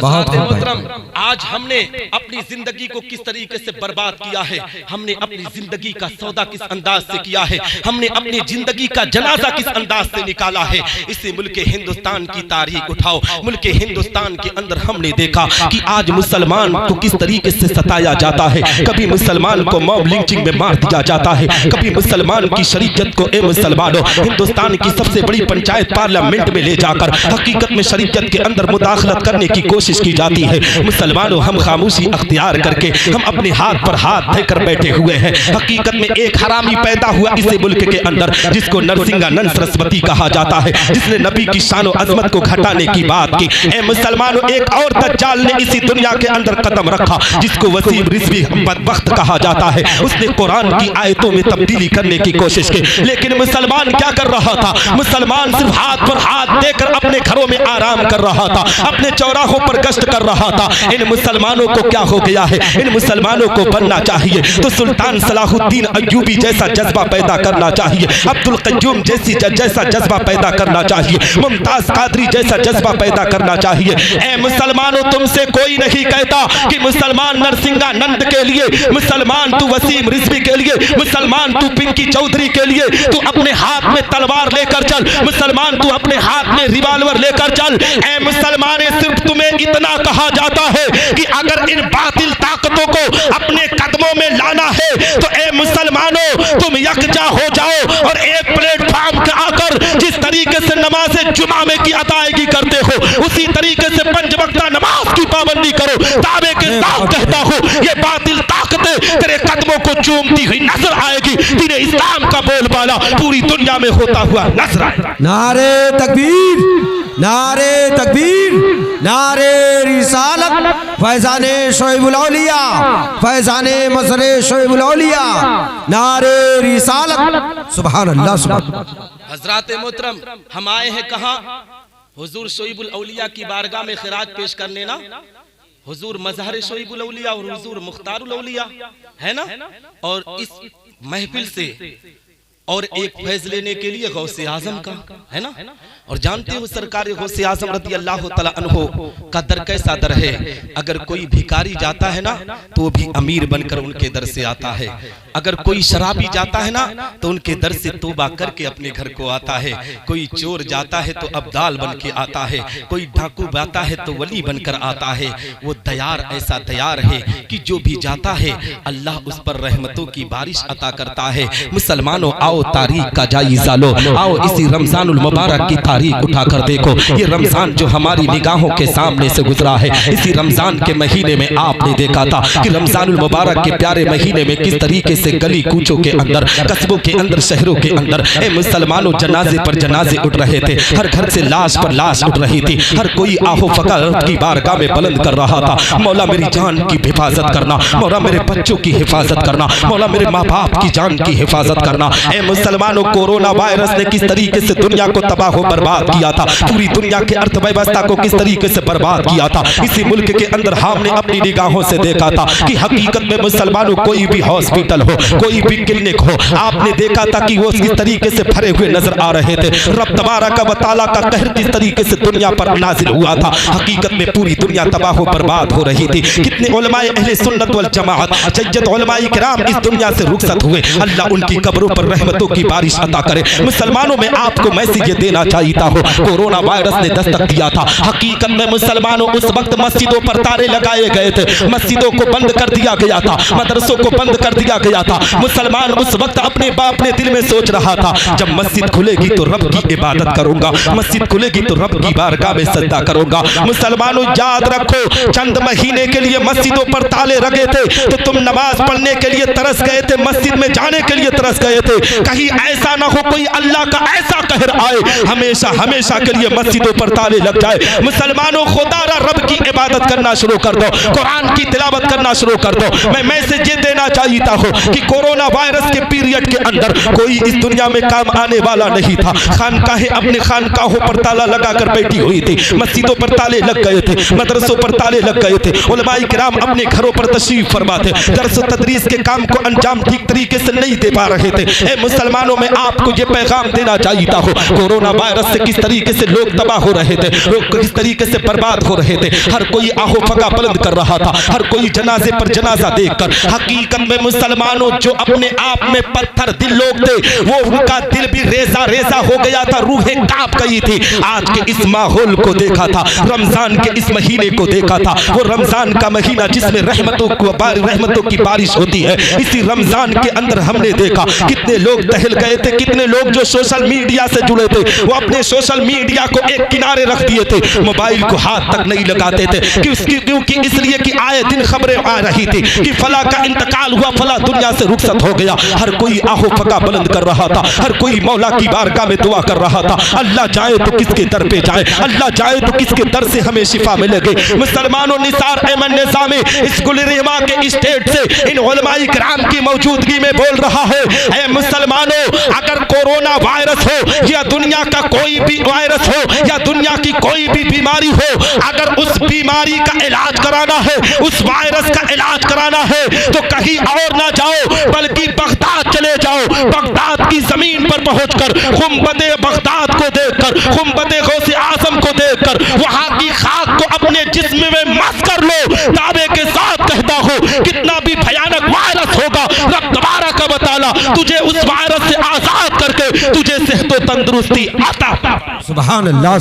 बहुत हज़रात मोहतरम, आज हमने अपनी जिंदगी को किस तरीके से बर्बाद किया है, हमने अपनी जिंदगी का सौदा किस अंदाज से किया है, हमने अपनी जिंदगी का जनाजा किस अंदाज से निकाला है। इसी मुल्क हिंदुस्तान की तारीख उठाओ, मुल्क हिंदुस्तान के अंदर हमने देखा कि आज मुसलमान को किस तरीके से सताया जाता है। कभी मुसलमान को मॉब लिंचिंग में मार दिया जाता है, कभी मुसलमान की शरीयत को ए मुसलमानों हिंदुस्तान की सबसे बड़ी पंचायत पार्लियामेंट में ले जाकर हकीकत में शरीयत के अंदर मुदाखलत करने की कोशिश की जाती है। मुसलमानों हम खामोशी अख्तियार करके हम अपने हाथ पर हाथ देकर बैठे हुए हैं। हकीकत में एक हरामी पैदा हुआ इसी मुल्क के अंदर जिसको नरसिंहानंद सरस्वती कहा जाता है, जिसने नबी की शान और अजमत को घटाने की बात की। ए मुसलमानों एक और दज्जाल ने इसी दुनिया के अंदर कदम रखा जिसको वसीम रिजवी बदबख्त कहा जाता है। उसने कुरान की आयतों में तब्दीली करने की कोशिश की, लेकिन मुसलमान क्या कर रहा था? मुसलमान सिर्फ हाथ पर हाथ देकर अपने घरों में आराम कर रहा था, अपने चौराहों पर गश्त कर रहा था। इन मुसलमानों को क्या हो गया है? इन मुसलमानों को बनना चाहिए तो सुल्तान सलाहुद्दीन अय्यूबी जैसा जज्बा पैदा करना चाहिए, अब्दुल कय्यूम जैसा जज्बा पैदा करना चाहिए, मुमताज कादरी जैसा जज्बा पैदा करना चाहिए। ए मुसलमानों, तुमसे कोई नहीं कहता कि मुसलमान नरसिंहानंद के लिए, मुसलमान तू वसीम रिजवी के लिए, मुसलमान तू पिंकी चौधरी के लिए तू अपने हाथ में तलवार लेकर चल, मुसलमान तू अपने हाथ में रिवाल्वर लेकर चल। ए मुसलमान, सिर्फ तुम्हें इतना कहा जाता है कि अगर इन बातिल ताकतों को अपने कदमों में लाना है तो ए मुसलमानों तुम यकजा हो जाओ और एक प्लेटफॉर्म पे आकर जिस तरीके से नमाज जुमा में की अदायगी करते हो उसी तरीके से पंज वक्ता नमाज की पाबंदी करो। दावे के साथ कहता हूँ ये बातिल ताकतें तेरे कदमों को चूमती हुई नजर आएगी। दीन इस्लाम का बोलबाला पूरी दुनिया में होता हुआ नजर आएगा। नारे तकबीर, नारे तकबीर, नारे रिसालत, फैजाने शोएबुल औलिया, फैजाने मज़रे शोएबुल औलिया, नारे रिसालत, सुभान अल्लाह, सुभान। हजरात मोहतरम, हम आए हैं कहाँ? हुजूर शोएबुल औलिया की बारगाह में खिराज पेश करने ना। हुजूर मज़हर शोएबुल औलिया और हुजूर मुख्तारुल औलिया है ना। और इस महफिल से और एक फैज लेने के लिए गौसे आजम का है ना। और जानते हो सरकार गौसे आजम रज़ी अल्लाह तआला अन्हो का दर कैसा दर है। अगर कोई भिखारी जाता है ना तो वो भी अमीर बनकर उनके दर से आता है। अगर कोई शराबी जाता है ना तो उनके दर से तौबा करके अपने घर को आता है। कोई चोर जाता है तो अब्दाल बन के आता है, कोई डाकू जाता है तो वली बनकर आता है। वो दयार ऐसा दयार है कि जो भी जाता है अल्लाह उस पर रहमतों की बारिश अता करता है। मुसलमानों, आओ तारीख का जायजा लो, आओ इसी रमजानुल मुबारक की तारीख उठाकर देखो। ये रमजान जो हमारी निगाहों के सामने से गुजरा है, इसी रमजान के महीने में आपने देखा था कि रमजानुल मुबारक के प्यारे महीने में किस तरीके से गली कूचों के अंदर, कस्बों के अंदर, शहरों के अंदर ए मुसलमानों जनाजे पर जनाजे उठ रहे थे। हर घर से लाश पर लाश उठ रही थी। हर कोई आहो फकर की बारगाह में बुलंद कर रहा था, मौला मेरी जान की हिफाजत करना, मौला मेरे बच्चों की हिफाजत करना, मौला मेरे माँ बाप की जान की हिफाजत करना। ए मुसलमानों, कोरोना वायरस ने किस तरीके से दुनिया को तबाह व बर्बाद किया था, पूरी दुनिया की अर्थव्यवस्था को किस तरीके से बर्बाद किया था। इसी मुल्क के अंदर हमने अपनी निगाहों से देखा था कि हकीकत में मुसलमानों कोई भी हॉस्पिटल हो, कोई भी क्लिनिक हो, आपने देखा था कि वो किस तरीके से भरे हुए नजर आ रहे थे। रब तबारक व तआला का कहर किस तरीके से दुनिया पर नाजिल हुआ था। हकीकत में पूरी दुनिया तबाह व बर्बाद हो रही थी। कितने उलमाए अहले सुन्नत वल जमाअत, सैयद उलमाए किराम इस दुनिया से रुखसत हुए। अल्लाह उनकी कब्रों पर रहमतों की बारिश अता करे। मुसलमानों में आपको मैसेज ये देना चाहता हो, कोरोना वायरस ने दस्तक दिया था। हकीकत में मुसलमानों उस वक्त मस्जिदों पर तारे लगाए गए थे, मस्जिदों को बंद कर दिया गया था, मदरसों को बंद कर दिया गया था। मुसलमान उस वक्त अपने बाप ने दिल में सोच रहा था जब मस्जिद खुलेगी तो रब की इबादत करूंगा, मस्जिद खुलेगी तो रब की बारगाह में सजदा करूंगा। मुसलमानों याद रखो, चंद महीने के लिए मस्जिदों पर ताले लगे थे तो तुम नमाज पढ़ने के लिए तरस गए थे, मस्जिद में जाने के लिए तरस गए थे। कहीं ऐसा ना हो कोई अल्लाह का ऐसा कहर आए हमेशा हमेशा के लिए मस्जिदों पर ताले लग जाए। मुसलमानों खुदारा रब की इबादत करना शुरू कर दो, कुरान की तिलावत करना शुरू कर दो। मैं मैसेज ये देना चाहता हूँ कि कोरोना वायरस के पीरियड के अंदर कोई इस दुनिया में काम आने वाला नहीं था। खानकाहें अपने खानकाहों पर ताला लगाकर बैठी हुई थी, मस्जिदों पर ताले लग गए थे, मदरसों पर ताले लग गए थे। उलमाए किराम अपने घरों पर तशरीफ फरमा थे, दर्स तदरीस के काम को अंजाम ठीक तरीके से नहीं दे पा रहे थे। ए मुसलमानों में आपको ये पैगाम देना चाहता हूँ, कोरोना वायरस से किस तरीके से लोग तबाह हो रहे थे, लोग किस तरीके से बर्बाद हो रहे थे। हर कोई आहो फगा बुलंद कर रहा था, हर कोई जनाजे पर जनाजा देखकर। हकीकत में मुसलमानों जो अपने आप में पत्थर दिल लोग थे वो उनका दिल भी रेजा रेजा हो गया था, रूहें कांप गई थी। आज के इस माहौल को देखा था, रमजान के इस महीने को देखा था, वो रमजान का महीना जिसमें रहमतों की बारिश होती है। इसी रमजान के अंदर हमने देखा कितने लोग टहल गए थे, कितने लोग जो सोशल मीडिया से जुड़े थे वो अपने सोशल मीडिया को एक किनारे रख दिए थे, मोबाइल को हाथ तक नहीं लगाते थे। क्योंकि इसलिए कि आए दिन खबरें आ रही थी कि फला का इंतकाल हुआ, फला दुनिया से रुखसत हो गया। हर कोई आहो फका बुलंद कर रहा था, हर कोई मौला की बारगाह में दुआ कर रहा था, अल्लाह चाहे तो किसके दर पे जाए, अल्लाह चाहे तो किसके दर से हमें शिफा मिलेगी। मुसलमानों निसार अहमद निजामी इस गुलरेमा के स्टेट से इन उलमाए किराम की मौजूदगी में बोल रहा है, ऐ मुसलमानों अगर कोरोना वायरस हो या दुनिया का कोई भी वायरस हो या दुनिया की कोई भी बीमारी हो, अगर उस बीमारी का इलाज कराना है, उस वायरस का इलाज कराना है तो कहीं और ना जाओ बल्कि बगदाद चले जाओ। बगदाद की जमीन पर पहुंचकर गुंबदे बगदाद को देखकर, गुंबदे गौसे आजम को देखकर वहां की खाक को अपने जिस्म में मस कर लो। दावे के साथ कहता हो कितना भी भयानक वायरस होगा, रब तबारक व तआला तुझे उस वायरस से आजाद करके तुझे सेहत व तंदुरुस्ती अता। सुभान अल्लाह,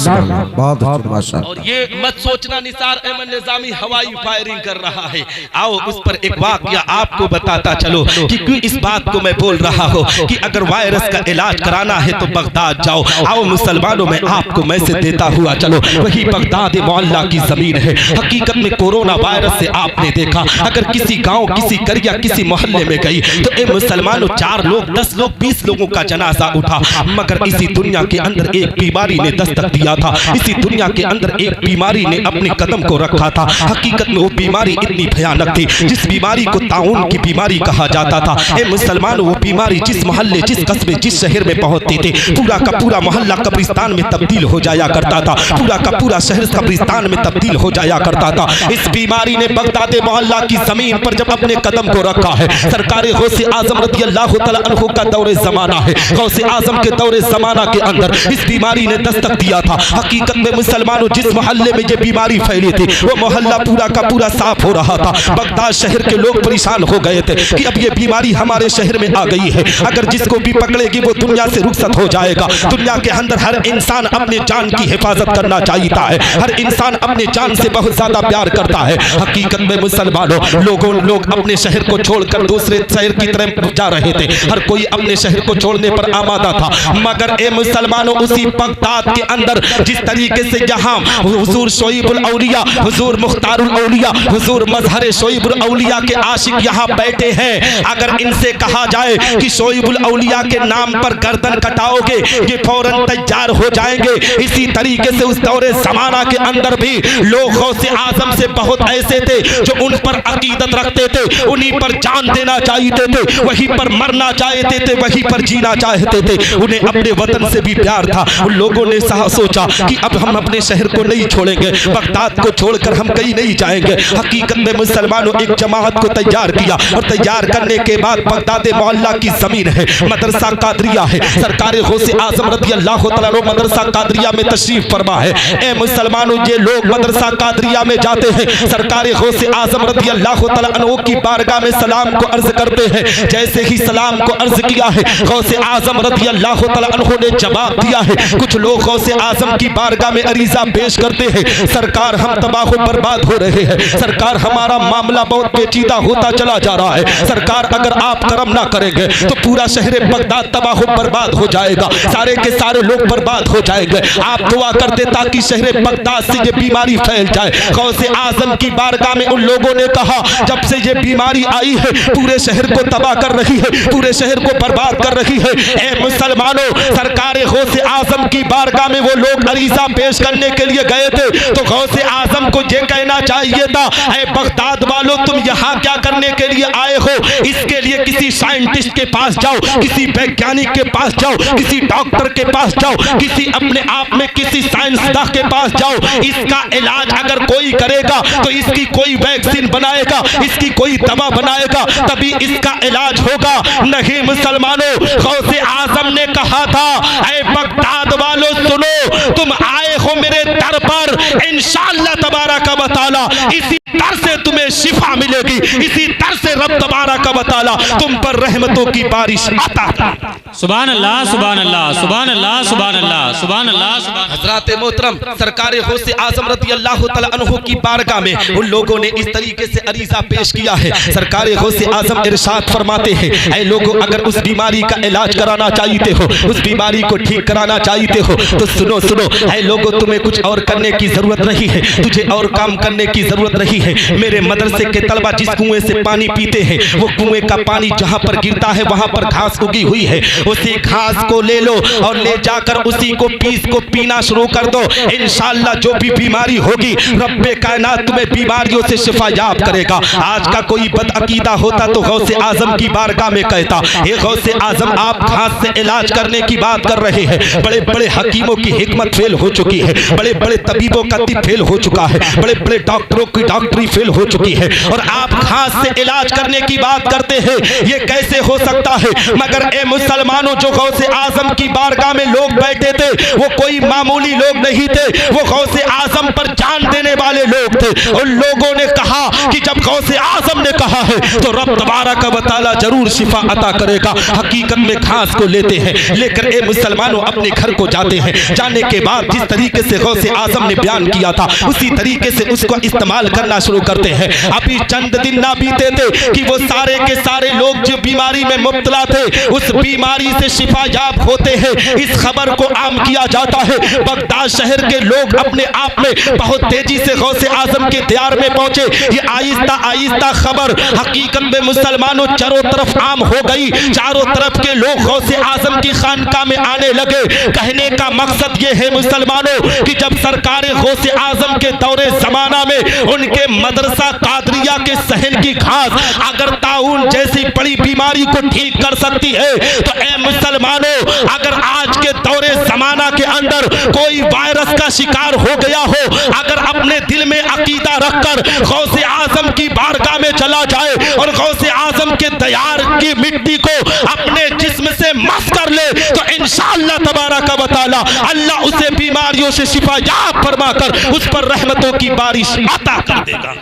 बहुत माशाअल्लाह। और ये मत सोचना निसार अहमद निजामी हवाई फायरिंग कर रहा है। आओ उस पर एक वाकया आपको बताता चलो कि क्यों इस बात को मैं बोल रहा हूँ कि अगर वायरस का इलाज कराना है तो बगदाद जाओ। आओ मुसलमानों में आपको मैसेज देता हुआ चलो, वही बगदाद मोहल्ला की जमीन है। हकीकत में कोरोना वायरस से आपने देखा अगर किसी गांव, किसी करिया, किसी मोहल्ले में गई तो ए मुसलमानों 4 लोग, 10 लोग, 20 लोगों का जनाजा उठा। मगर इसी दुनिया के अंदर एक बीमारी ने दस्तक दिया था, इसी दुनिया के अंदर एक बीमारी ने अपने कदम को रखा था। हकीकत में वो बीमारी इतनी भयानक थी, जिस बीमारी को ताउन की बीमारी कहा जाता था। ए मुसलमान वो बीमारी जिस मोहल्ले, जिस कस्बे, जिस शहर में पहुंचती थी पूरा का पूरा मोहल्ला कब्रिस्तान में तब्दील हो जाया करता था, पूरा का पूरा शहर कब्रिस्तान में तब्दील हो जाया करता था। इस बीमारी ने बगदाद मोहल्ला की जमीन पर जब अपने कदम को रखा है, सरकार गौसे आजम रज़ी अल्लाह तआला अन्हु का दौरे जमाना है, गौसे आजम के दौरे जमाना के अंदर इस बीमारी ने दस्तक दिया था। हकीकत में मुसलमानों जिस मोहल्ले में ये बीमारी फैली थी वो मोहल्ला पूरा का पूरा साफ हो रहा था। बगदाद शहर के लोग परेशान हो गए थे कि अब ये बीमारी हमारे शहर में आ गई है, अगर जिसको भी पकड़ेगी वो दुनिया से रुखसत हो जाएगा। दुनिया के अंदर हर इंसान अपने जान की हिफाजत करना चाहता है, हर इंसान अपने जान से बहुत ज्यादा प्यार करता है। हकीकत में मुसलमानों लोग अपने शहर को छोड़कर दूसरे शहर की तरफ जा रहे थे, हर कोई अपने शहर को छोड़ने पर आमादा था। मगर ए मुसलमानों उसी बगदाद के अंदर जिस तरीके से यहाँ हुजूर शोइबुल औलिया, हुजूर मुख्तारुल औलिया, हुजूर मजहर शोइबुल औलिया के आशिक यहाँ बैठे हैं, अगर इनसे कहा जाए कि शोइबुल औलिया के नाम पर गर्दन कटाओगे ये फौरन तैयार हो जाएंगे। इसी तरीके से उस दौरे जमाना के अंदर भी लोग गौसे आजम से बहुत ऐसे थे जो उन पर अकीदत रखते थे, उन्हीं पर जान देना चाहते थे, वहीं पर मरना चाहते थे, वहीं पर जीना चाहते थे। उन्हें अपने वतन से भी प्यार था। उन लोगों ने सोचा कि अब हम अपने शहर को नहीं छोड़ेंगे, बगदाद को छोड़कर हम कहीं नहीं जाएंगे। हकीकत में मुसलमानों एक जमात को तैयार किया और तैयार करने के बाद बगदाद मोहल्ला की जमीन है, मदरसा कादरिया है, सरकार गौसे आजम रज़ी अल्लाह तआला अन्हु मदरसा कादरिया में तशरीफ फरमा है। ए मुसलमानों ये लोग मदरसा कादरिया में जाते हैं, सरकार गौसे आजम रज़ी अल्लाह तआला अन्हु की बारगाह में सलाम को अर्ज करते हैं। जैसे ही सलाम को अर्ज किया है गौसे आजम रज़ी अल्लाह तआला अन्हु ने जवाब दिया है। कुछ लोग गौसे आजम की बारगाह में अरीजा पेश करते हैं, सरकार हम तबाह बर्बाद हो रहे हैं, सरकार हमारा मामला बहुत पेचीदा होता चला जा रहा है, सरकार अगर आप करम ना करेंगे तो पूरा शहर बगदाद तबाह बर्बाद हो जाएगा, सारे के सारे लोग बर्बाद हो जाएंगे। आप दुआ करते ताकि शहर बगदाद से ये बीमारी फैल जाए। गौसे आजम की बारगाह में उन लोगों ने कहा, जब से ये बीमारी आई है पूरे शहर को तबाह कर रही है, पूरे शहर को बर्बाद कर रही है। ए मुसलमानों, सरकार गौसे आजम की बारगाह में वो लोग अरीजा पेश करने के लिए गए थे तो गौसे आजम को ये कहना चाहिए था, ए बगदाद वालों, तुम यहाँ क्या करने के लिए आए हो? इसके लिए किसी साइंटिस्ट के पास जाओ, किसी वैज्ञानिक के पास जाओ, किसी डॉक्टर के पास जाओ, किसी अपने आप में किसी साइंसदां के पास जाओ। इसका इलाज अगर कोई करेगा तो इसकी कोई वैक्सीन बनाएगा, इसकी कोई दवा बनाएगा, तभी इसका इलाज होगा। नहीं मुसलमानों, गौसे आजम ने कहा था, ऐ बगदाद वालों सुनो, तुम आए हो मेरे दर पर, इंशाअल्लाह तबारक व तआला इसी दर से तुम्हें शिफा मिलेगी, इसी दर से रब तबारक व तआला तुम पर रहमतों की बारिश अता करेगा। सुभान अल्लाह, सुभान अल्लाह, सुभान अल्लाह, सुभान अल्लाह, सुभान अल्लाह, सुभान। हजरत मोहतरम सरकार गौसे आजम रज़ी अल्लाह तआला अन्हु की बारगाह में उन लोगों ने इस तरीके से अरीजा पेश किया है। सरकार गौसे आजम इरशाद फरमाते हैं, ऐ लोगों, अगर उस बीमारी का इलाज कराना चाहते हो, उस बीमारी को ठीक कराना चाहते हो तो सुनो सुनो, ऐ लोगों, तुम्हें कुछ और करने की जरूरत नहीं है, तुझे और काम करने की जरूरत नहीं है। मेरे मदरसे के तलबा जिस कुएं से पानी पीते हैं, वो कुएं का पानी जहां पर गिरता है वहां पर घास उगी हुई है, उसी घास को ले लो और ले जाकर उसी को पीना शुरू कर दो। इंशाअल्लाह जो भी बीमारी होगी रब्बे कायनात तुम्हें बीमारियों से शिफायाब करेगा। आज का कोई बदअकीदा होता तो गौसे आजम की बारगाह में कहता, हे गौसे आजम, आप घास से इलाज करने की बात कर रहे हैं, बड़े बड़े हकीमों की हिकमत फेल हो चुकी है, बड़े बड़े तबीबों का तिब फेल हो चुका है, बड़े बड़े डॉक्टरों की डॉक्टरी फेल हो चुकी है, और आप घास से इलाज करने की बात करते हैं, ये कैसे हो सकता है? मगर ए मुसलमानों, जो गौसे आजम की बारगाह में लोग बैठे थे वो कोई मामूली लोग नहीं थे, वो गौसे आजम पर जान देने वाले लोग थे। उन लोगों ने कहा कि जब गौसे आजम ने कहा है तो रब तबारक व तआला जरूर शिफा अता करेगा। हकीकत में घास को लेते हैं, लेकर ए मुसलमानों अपने घर को जाते हैं, जाने के बाद जिस तरीके से गौसे आजम ने बयान किया था उसी तरीके से उसको इस्तेमाल करना शुरू करते हैं। अभी चंद दिन ना बीते थे कि वो सारे के सारे लोग जो बीमारी में मुब्तला थे उस बीमारी से शिफायाब होते हैं। इस खबर को आम किया जाता है। बगदाद शहर के लोग अपने आप में बहुत तेजी से गौसे आजम के दयार में पहुंचे। ये आहिस्ता आहिस्ता खबर हकीकत में मुसलमानों चारों तरफ आम हो गई। चारों तरफ के लोग गौसे आजम की खानका में आने लगे। कहने का मकसद ये है मुसलमानों कि जब सरकार गौसे आजम के दौरे जमाना में उनके मदरसा कादरिया के सहन की घास अगर ताउन जैसी बड़ी बीमारी को ठीक कर सकती है तो ए मुसलमानों, अगर आज के दौरे जमाना के अंदर कोई वायरस का शिकार हो गया हो, अगर अपने दिल में अकीदा रखकर गौसे आजम की बारगाह में चला जाए और गौसे आजम के दयार की मिट्टी को अपने जिस्म से मस कर ले तो इंशाअल्लाह तबारक व तआला अल्लाह उसे बीमारियों से शिफायाब फरमाकर उस पर रहमतों की बारिश अता कर देगा।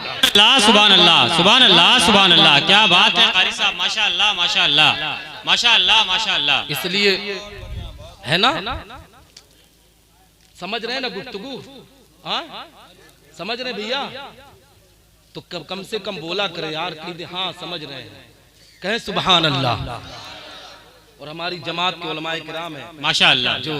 सुभान अल्लाह, सुभान अल्लाह, सुभान अल्लाह। क्या बात है कारी साहब, माशाअल्लाह, माशाअल्लाह, माशाअल्लाह, माशाअल्लाह। इसलिए है ना, समझ रहे हैं ना गुफ्तगू? हाँ, समझ रहे भैया? तो कम से कम बोला करे यार, हाँ समझ रहे हैं, कहें सुभान अल्लाह। और हमारी जमात के उलमाए किराम है माशाअल्लाह जो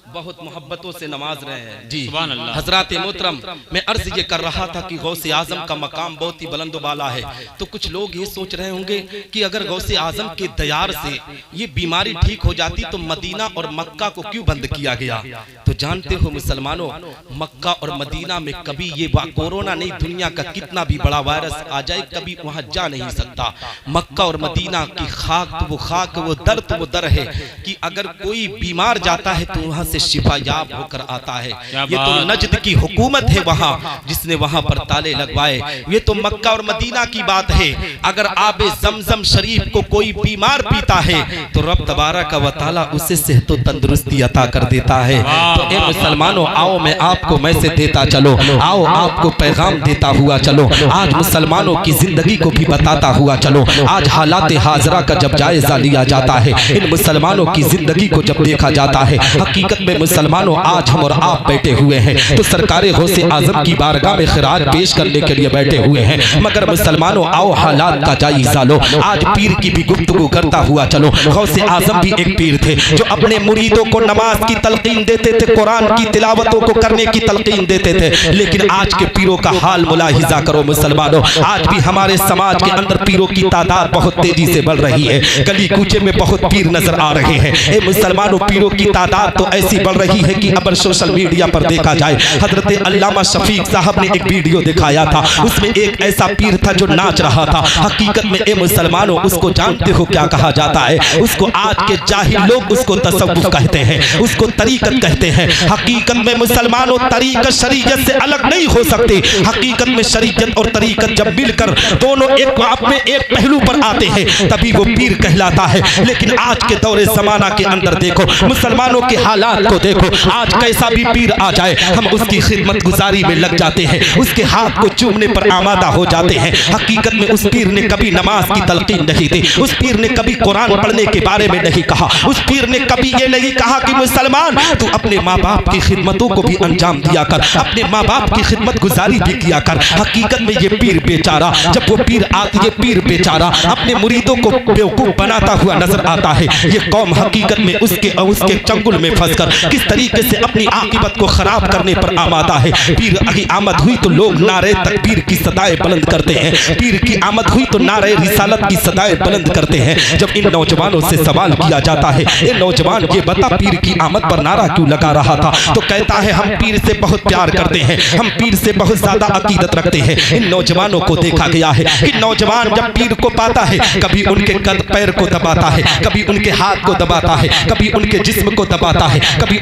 बहुत मोहब्बतों से नमाज रहे हैं जी। सुभान अल्लाह। हजरात मोहतरम, मैं अर्ज ये कर रहा था कि गौसे आजम का मकाम बहुत ही बुलंद वाला है। तो कुछ लोग ये सोच रहे होंगे कि अगर गौसे आजम के दयार से ये बीमारी ठीक हो जाती तो मदीना और मक्का को क्यों बंद किया गया? तो जानते हो मुसलमानों, मक्का और मदीना में कभी ये कोरोना नहीं, दुनिया का कितना भी बड़ा वायरस आ जाए कभी वहां जा नहीं सकता। मक्का और मदीना की खाक तो वो खाक, वो दर तो वो दर है कि अगर कोई बीमार जाता है तो वहां से शिफायाब होकर आता है। ये तो नजद की हुकूमत है वहां, जिसने वहां पर ताले लगवाए। ये तो मक्का और मदीना की बात है। अगर आबे जमजम शरीफ को कोई बीमार पीता है तो रब तबारक व तआला उसे सेहत व तंदुरुस्ती अता कर देता है। तो ए मुसलमानों, आओ मैं आपको मैसेज देता चलो, आओ आपको पैगाम देता हुआ चलो, आज मुसलमानों की जिंदगी को भी बताता हुआ चलो। आज हालात हाजरा का जब जायजा लिया जाता जाता है। इन मुसलमानों की जिंदगी को जब देखा जाता है, हकीकत में मुसलमानों आज हम और आप बैठे हुए हैं तो सरकार गौसे आजम की बारगाह में खिराज पेश करने के लिए बैठे हुए हैं, मगर मुसलमानों आओ हालात का जायजा लो। आज पीर की भी गुफ्तगू करता हुआ चलो। गौसे आजम भी एक पीर थे जो अपने मुरीदों को नमाज की तलकीन देते थे, कुरान की तिलावतों को करने की तलकीन देते थे। लेकिन आज के पीरों का हाल मुलाहिजा करो मुसलमानों, आज भी हमारे समाज के अंदर पीरों की तादाद बहुत तेजी से बढ़ रही है। गली कूचे में बहुत पीर नजर आ रहे हैं। ए मुसलमानों, पीरों की तादाद तो ऐसी बढ़ रही है कि अगर सोशल मीडिया पर देखा जाए, हजरत अल्लामा शफीक साहब ने एक वीडियो दिखाया था, उसमें एक ऐसा पीर था जो नाच रहा था। हकीकत में ए मुसलमानों, उसको जानते हो क्या कहा जाता है? उसको आज के जाहिल लोग उसको तसव्वुफ कहते हैं, उसको तरीकत कहते हैं। हकीकत में मुसलमानों, तरीकत शरीयत से अलग नहीं हो सकती। हकीकत में शरीयत और तरीकत जब मिलकर दोनों एक अपने एक पहलू पर आते हैं तभी वो पीर कहलाता है। लेकिन आज के दौरे जमाना के अंदर देखो, मुसलमानों के हालात को देखो। आज कैसा भी पीर आ जाए, हम उसकी खिदमत गुजारी में लग जाते हैं, उसके हाथ को चूमने पर आमादा हो जाते हैं। हकीकत में उस पीर ने कभी नमाज की तलकीन नहीं दी, उस पीर ने कभी कुरान पढ़ने के बारे में नहीं कहा, उस पीर ने कभी ये नहीं कहा कि मुसलमान तू अपने माँ बाप की खिदमतों को भी अंजाम दिया कर, अपने माँ बाप की खिदमत गुजारी भी किया कर। हकीकत में ये पीर बेचारा, जब वो पीर आती है, पीर बेचारा अपने मुरीदों को बेवकूफ बनाता हुआ नजर आता है। ये कौम हकीकत में उसके चंगुल में फंसकर किस तरीके से अपनी आकिबत को खराब करने पर आमादा है। पीर की आमद हुई तो लोग नारे तकबीर की सदाएं बुलंद करते हैं, पीर की आमद हुई तो नारे रिसालत की सदाएं बुलंद करते हैं। जब इन नौजवानों से सवाल किया जाता है, ये नौजवान ये बता पीर की आमद पर नारा क्यों लगा रहा था, तो कहता है हम पीर से बहुत प्यार करते हैं, हम पीर से बहुत ज्यादा अकीदत रखते हैं। इन नौजवानों को देखा गया है कि नौजवान जब पीर को पाता है, कभी उनके कद पैर को दबाता है, कभी उनके हाथ को दबाता है, कभी उनके जिस्म को दबाता है, कभी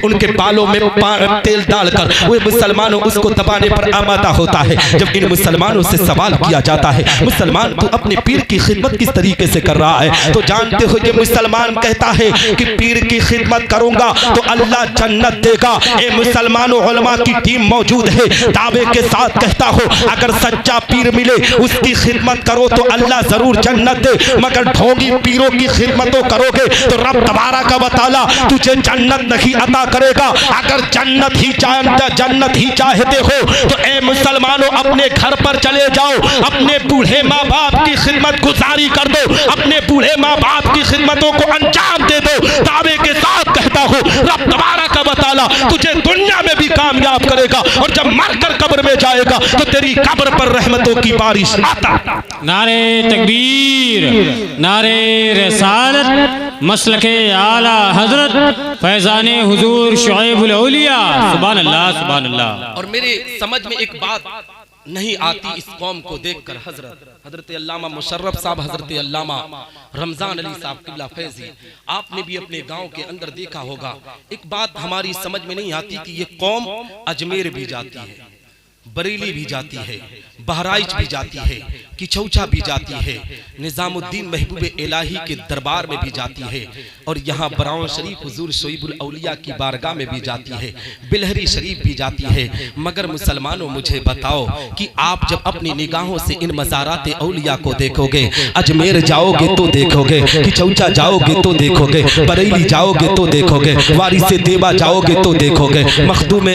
उनके बालों में तेल डालकर वो मुसलमानों उसको दबाने पर आमादा होता है। जब इन मुसलमानों से सवाल किया जाता है, मुसलमान तू अपने पीर की खिदमत किस तरीके से कर रहा है, तो जानते हो ये मुसलमान कहता है कि पीर की खिदमत करूंगा तो अल्लाह जन्नत देगा। ए मुसलमानों, उलमा की टीम मौजूद है, दावे के साथ कहता हो अगर सच्चा पीर मिले उसकी खिदमत करो तो अल्लाह जरूर जन्नत दे, मगर ढोंगी पीरों की खिदमतों करोगे तो रब तबारक व तआला तुझे जन्नत नहीं अता करेगा। अगर जन्नत ही चाहते हो तो ए मुसलमानों अपने घर पर चले जाओ, अपने बूढ़े माँ बाप की खिदमत गुजारी कर दो, अपने बूढ़े माँ बाप की खिदमतों को अंजाम दे दो। दावे के साथ कहता हो रब तबारक व तआला तुझे दुनिया में भी कामयाब करेगा और जब मरकर कब्र में जाएगा तो तेरी कब्र पर रहमतों की बारिश आता। नारे तकबीर, नारे रिसालत, मसलके आला हजरत फैजाने हुजूर शुएबुल औलिया, सुभान अल्लाह सुभान अल्लाह। और मेरे समझ में एक बात नहीं आती इस कौम को देखकर, हजरत अल्लामा मुशर्रफ साहब, हजरत अल्लामा रमजान अली साहब किबला फैजी, आपने भी अपने गांव के अंदर देखा होगा। एक बात हमारी समझ में नहीं आती कि ये कौम अजमेर भी जाती है, बरेली भी जाती है, बहराइच भी जाती है, किचौचा भी जाती है, निजामुद्दीन महबूब इलाही के दरबार में भी जाती है, और यहाँ बराऊं शरीफ हुजूर शुएबुल औलिया की बारगाह में भी जाती है, बिलहरी शरीफ भी जाती है। मगर मुसलमानों मुझे बताओ कि आप जब अपनी निगाहों से इन मज़ारात औलिया को देखोगे, अजमेर जाओगे तो देखोगे, किचौचा जाओगे तो देखोगे, बरेली जाओगे तो देखोगे, वारिस देवा जाओगे तो देखोगे, मखदूम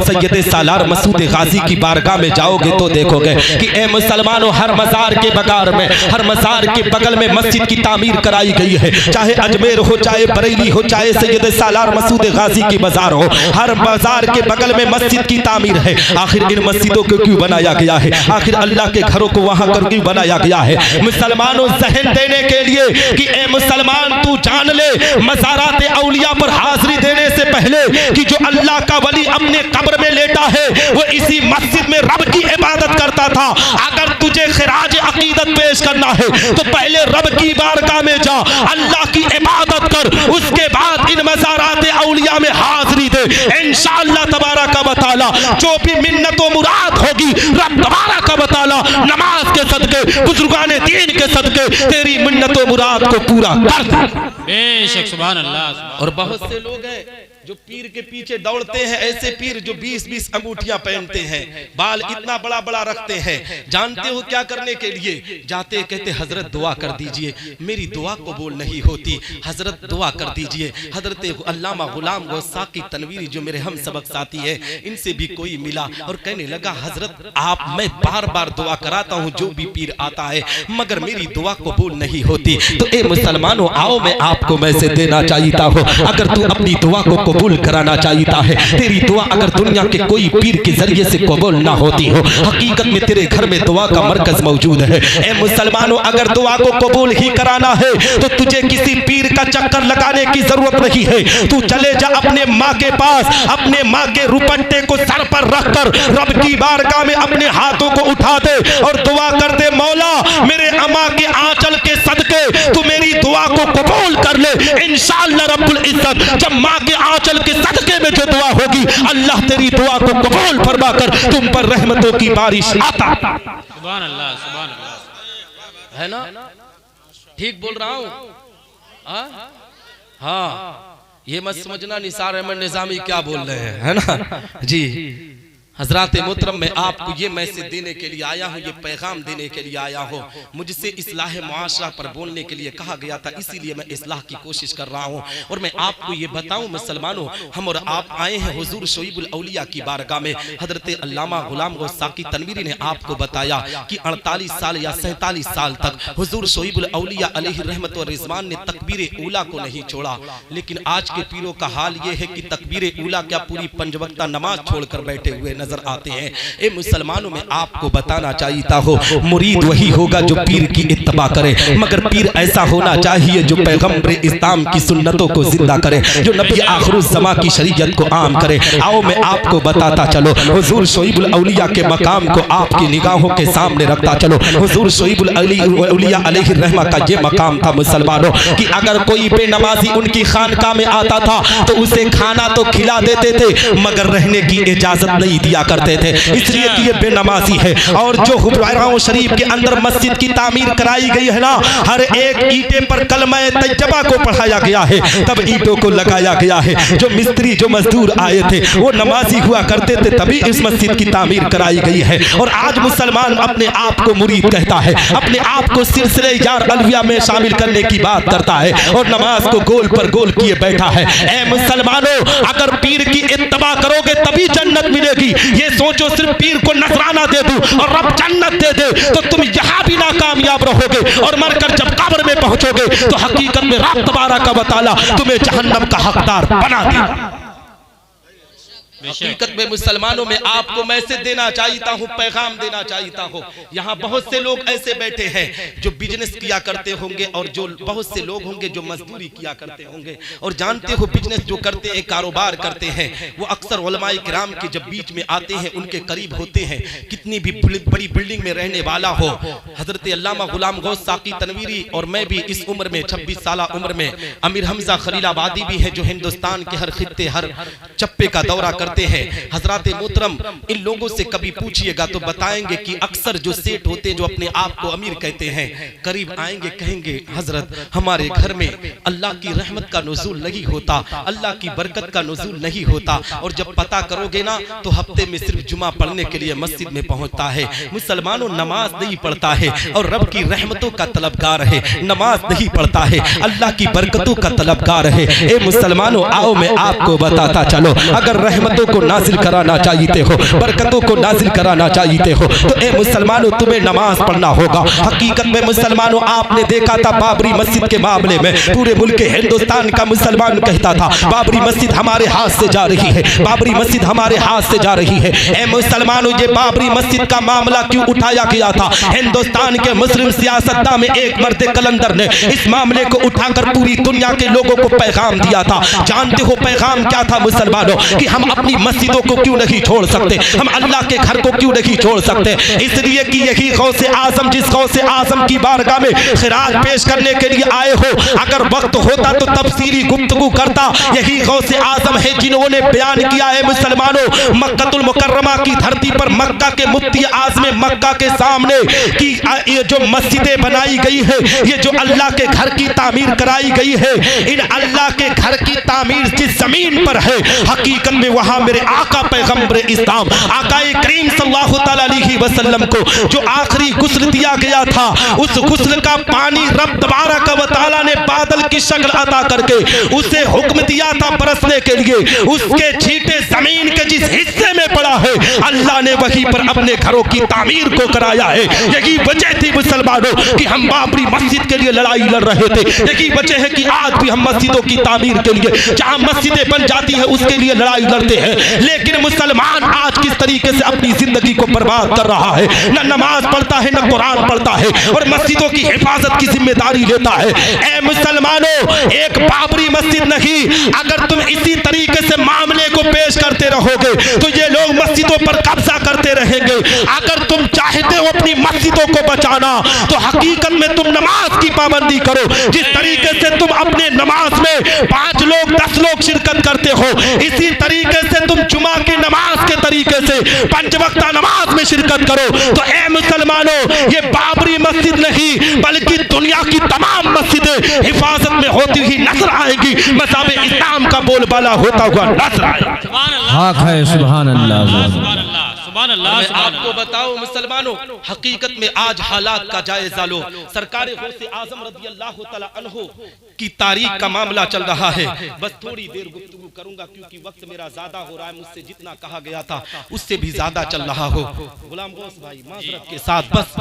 सैयद सालार मसूद गाजी की बारगाह में जाओगे तो देखोगे कि ए मुसलमानों हर मज़ार के बगार में, हर मज़ार के बगल में मस्जिद की तामीर कराई गई है। चाहे अजमेर हो, चाहे बरेली हो, चाहे सैयद सालार मसूद गाजी की बाजार हो, हर बाजार के बगल में मस्जिद की तामीर है। आखिर इन मस्जिदों को क्यों बनाया गया है? आखिर अल्लाह के घरों को वहां कर क्यों बनाया गया है? मुसलमानों जहन देने के लिए कि ए मुसलमान तू जान ले, मज़ारात औलिया पर हाजिरी देने से पहले कि जो अल्लाह का वली अपने कब्र में लेटा है वो इसी मस्जिद में रब की इबादत करता था। अगर तुझे खिराज अकीदत पेश करना है तो पहले रब की बारगाह में जा, अल्लाह की इबादत कर, उसके बाद इन मज़ारात औलिया में हाजिरी दे। इंशाअल्लाह तबारक व तआला जो भी मिन्नत व मुराद होगी रब तबारक व तआला नमाज के सदके, बुजुर्गाने दीन के सदके तेरी मिन्नत व मुराद को पूरा कर दे। बेशक सुभान अल्लाह। और बहुत से लोग हैं जो पीर के पीछे दौड़ते हैं, ऐसे पीर जो 20-20 अंगूठियां पहनते हैं, बाल इतना बड़ा बड़ा रखते हैं, जानते हो क्या करने के लिए जाते, कहते हजरत दुआ कर दीजिए, मेरी दुआ कबूल नहीं होती, हजरत दुआ कर दीजिए। हजरत अल्लामा गुलाम गौसाकी तनवीरी जो मेरे हम सबक साथी है, इनसे भी कोई मिला और कहने लगा हजरत आप, मैं बार बार दुआ कराता हूँ जो भी पीर आता है, मगर मेरी दुआ कबूल नहीं होती। तो ए मुसलमानों, आओ मैं आपको मैसेज देना चाहता हूँ, अगर तू अपनी दुआ को कबूल कराना चाहता है, तेरी दुआ अगर दुनिया के कोई पीर के जरिए से कबूल ना होती हो, हकीकत में तेरे घर में दुआ का मरकज मौजूद है। ए मुसलमानों, अगर दुआ को कबूल ही कराना है तो तुझे किसी पीर का चक्कर लगाने की जरूरत नहीं है। तू चले जा अपने माँ के पास, अपने माँ के रुपट्टे को सर पर रखकर रब की बारगाह में अपने हाथों को उठा दे और दुआ कर दे, मौला मेरे अम्मा के आंचल के सदके तू मेरी दुआ को कबूल कर ले। इंशाअल्लाह रब्बुल इज्जत जब माँ के आंचल के सदके में जो दुआ होगी, अल्लाह तेरी दुआ को कबूल फरमा कर तुम पर रहमतों की बारिश आता। सुभान अल्लाह, सुभान अल्लाह, है ना? ठीक बोल रहा हूँ? हाँ, ये मत समझना निसार अहमद निजामी क्या बोल रहे हैं, है ना जी। हजरात मोहतरम, मैं आपको ये मैसेज देने के लिए आया हूँ, ये पैगाम देने के लिए आया हूँ। मुझसे इस्लाह मुआशरा पर बोलने के लिए कहा गया था, इसीलिए मैं इस्लाह की कोशिश कर रहा हूँ। और मैं आपको ये बताऊँ मुसलमानों, हम और आप आए हैं हुजूर शोइबुल औलिया की बारगाह में। हजरत अल्लामा गुलाम गौसाकी तनवीरी ने आपको बताया कि 48 साल या 47 साल तक हुजूर शोइबुल औलिया अलैहि रहमत व रिजवान ने तकबीर ऊला को नहीं छोड़ा। लेकिन आज के पीरों का हाल ये है कि तकबीर ऊला क्या पूरी पंजवक्ता नमाज छोड़कर बैठे हुए नजर आते हैं। ए मुसलमानों, में आपको बताना चाहता हो, मुरीद वही होगा जो पीर की इत्तबा करे, मगर पीर ऐसा होना चाहिए जो पैगंबर इस्लाम की सुन्नतों को जिंदा करे, जो नबी आखिरुज़्ज़मा की शरीयत को आम करे। आओ मैं आपको बताता चलो, हुजूर शोइबुल औलिया के मकाम को आपकी निगाहों के सामने रखता चलो। हुजूर शोइबुल औलिया अलैहि रहमा का ये मकाम था मुसलमानों कि अगर कोई बेनमाजी उनकी खानकाह में आता था तो उसे खाना तो खिला देते थे, मगर रहने की इजाजत नहीं दिया करते थे, इसलिए कि ये बेनमाजी है। और जो हुजूर शरीफ के अंदर मस्जिद की तामीर कराई गई है ना, हर एक ईंटे पर कलमा तैयबा को पढ़ाया गया है, तब ईंटों को लगाया गया है। जो मिस्त्री, जो मजदूर आए थे वो नमाजी हुआ करते थे, तभी इस मस्जिद की तामीर कराई गई है। और आज मुसलमान अपने आप को मुरीद कहता है, अपने आप को सिलसिले यार अलविया में शामिल करने की बात करता है और नमाज को गोल पर गोल किए बैठा है। ए मुसलमानों, अगर पीर की इत्तबा करोगे तभी जन्नत मिलेगी। ये सोचो सिर्फ पीर को नजराना दे दूं और रब जन्नत दे दे तो तुम यहाँ भी नाकामयाब रहोगे, और मरकर जब कब्र में पहुंचोगे तो हकीकत में रब तबारक व तआला तुम्हें जहन्नम का हकदार बना देगा। हकीकत में मुसलमानों, में आपको मैसेज देना चाहता हूँ, पैगाम देना चाहता हूँ। यहाँ बहुत से लोग ऐसे बैठे हैं जो बिजनेस किया करते होंगे, और जो बहुत से लोग होंगे जो मजदूरी किया करते होंगे। और जानते हो बिजनेस जो करते हैं, कारोबार करते हैं, वो अक्सर उलमाए किराम के जब बीच में आते हैं, उनके करीब होते हैं। कितनी भी बड़ी बिल्डिंग में रहने वाला हो, हजरत अल्लामा गुलाम गौस साकी तनवीरी और मैं भी इस उम्र में 26 साल उम्र में, अमीर हमजा खलीलाबादी भी है जो हिंदुस्तान के हर खित्ते, हर चप्पे का दौरा करते हैं। हजरात मोहतरम, इन लोगों से कभी पूछिएगा तो बताएंगे कि अक्सर जो सेठ होते, जो अपने आप को अमीर कहते हैं, करीब आएंगे, कहेंगे हजरत हमारे घर में अल्लाह की रहमत का नुज़ूल नहीं होता, अल्लाह की बरकत का नुज़ूल नहीं होता। और जब पता करोगे ना तो हफ्ते में सिर्फ जुमा पढ़ने के लिए मस्जिद में पहुंचता है। मुसलमानों, नमाज नहीं पढ़ता है और रब की रहमतों का तलबगार है, नमाज नहीं पढ़ता है, अल्लाह की बरकतों का तलबगार है। ए मुसलमानों, आओ मैं आपको बताता चलो, अगर रहमतों को नाजिल कराना चाहते हो, बरकतों को नाजिल कराना चाहते हो, तो ए मुसलमानों तुम्हें नमाज पढ़ना होगा। हकीकत में मुसलमानों, आपने देखा था बाबरी मस्जिद के मामले में पूरे मुल्क हिंदुस्तान का मुसलमान कहता था बाबरी मस्जिद हमारे हाथ से जा रही है, बाबरी मस्जिद हमारे हाथ से जा रही है। ए मुसलमानों, ये बाबरी मस्जिद का मामला क्यों उठाया गया था? हिंदुस्तान के मुस्लिम सियासतदां में एक मर्द कलंदर ने इस मामले को उठाकर पूरी दुनिया के लोगों को पैगाम दिया था। जानते हो पैगाम क्या था मुसलमानों? कि हम अपनी मस्जिदों को क्यों नहीं छोड़ सकते, हम अल्लाह के घर को क्यों नहीं छोड़ सकते? इसलिए कि यही गौसे आजम, जिस गौसे आजम की बारगाह में खिराज पेश करने के लिए आए हो, अगर वक्त होता तो तफसीली गुफ्तगू करता। यही गौसे आजम है जिन्होंने बयान किया है मुसलमानों, मक्कातुल मुकर्रमा की धरती पर मक्का के मुफ्ती आज़म मक्का के सामने कि ये जो मस्जिदें बनाई गई है, ये जो अल्लाह के घर की तामीर कराई गई है, इन अल्लाह के घर की तामीर जिस जमीन पर है, हकीकत में वहां मेरे आका पैगंबर इस्लाम आकाए करीम सल्लल्लाहु अलैहि वसल्लम को जो आखिरी गुस्ल दिया गया था, उस गुस्ल का पानी रब तबारक व तआला ने बादल की शक्ल अता करके उसे हुक्म दिया था बरसने के लिए। उसके छींटे जमीन के जिस हिस्से में पड़ा है, अल्लाह ने वहीं पर अपने घरों की तामीर को कराया है। यही वजह थी मुसलमानों कि हम बाबरी मस्जिद के लिए लड़ाई लड़ रहे थे। यही वजह है कि आज भी हम मस्जिदों की तामीर के लिए, जहां मस्जिदें बन जाती है उसके लिए लड़ाई लड़ते हैं। लेकिन मुसलमान आज किस तरीके से अपनी जिंदगी को बर्बाद कर रहा है, न नमाज पढ़ता है, न कुरान पढ़ता है, और मस्जिदों की हिफाजत की जिम्मेदारी लेता है। ए मुसलमानों, एक बाबरी मस्जिद नहीं, अगर तुम इसी तरीके से मामले को पेश करते रहोगे तो ये लोग मस्जिदों पर कब्जा करते रहेंगे। अगर तुम चाहते हो अपनी मस्जिदों को बचाना तो हकीकत में तुम नमाज की पाबंदी करो। जिस तरीके से तुम अपने नमाज में 5 लोग 10 लोग शिरकत करते हो, इसी तरीके से तुम जुमा की नमाज के तरीके से 5 वक्त नमाज में शिरकत करो। तो ए मुसलमानों, ये बाबरी मस्जिद नहीं बल्कि दुनिया की तमाम मस्जिदें हिफाजत में होती हुई नजर आएगी, मज़हब इस्लाम का बोलबाला होता हुआ नजर आएगा। हक है, सुभान अल्लाह। मैं आपको बताऊं मुसलमानों, हकीकत में आज हालात का जायजा लो। सरकार गौसे आजम रज़ियल्लाहु तआला अन्हु की तारीख का मामला चल रहा है। बस थोड़ी देर गुफ्तगू करूंगा क्योंकि वक्त मेरा ज्यादा हो रहा है, मुझसे जितना कहा गया था उससे भी ज्यादा चल रहा हो। गुलाम गौस भाई माजरत के साथ बस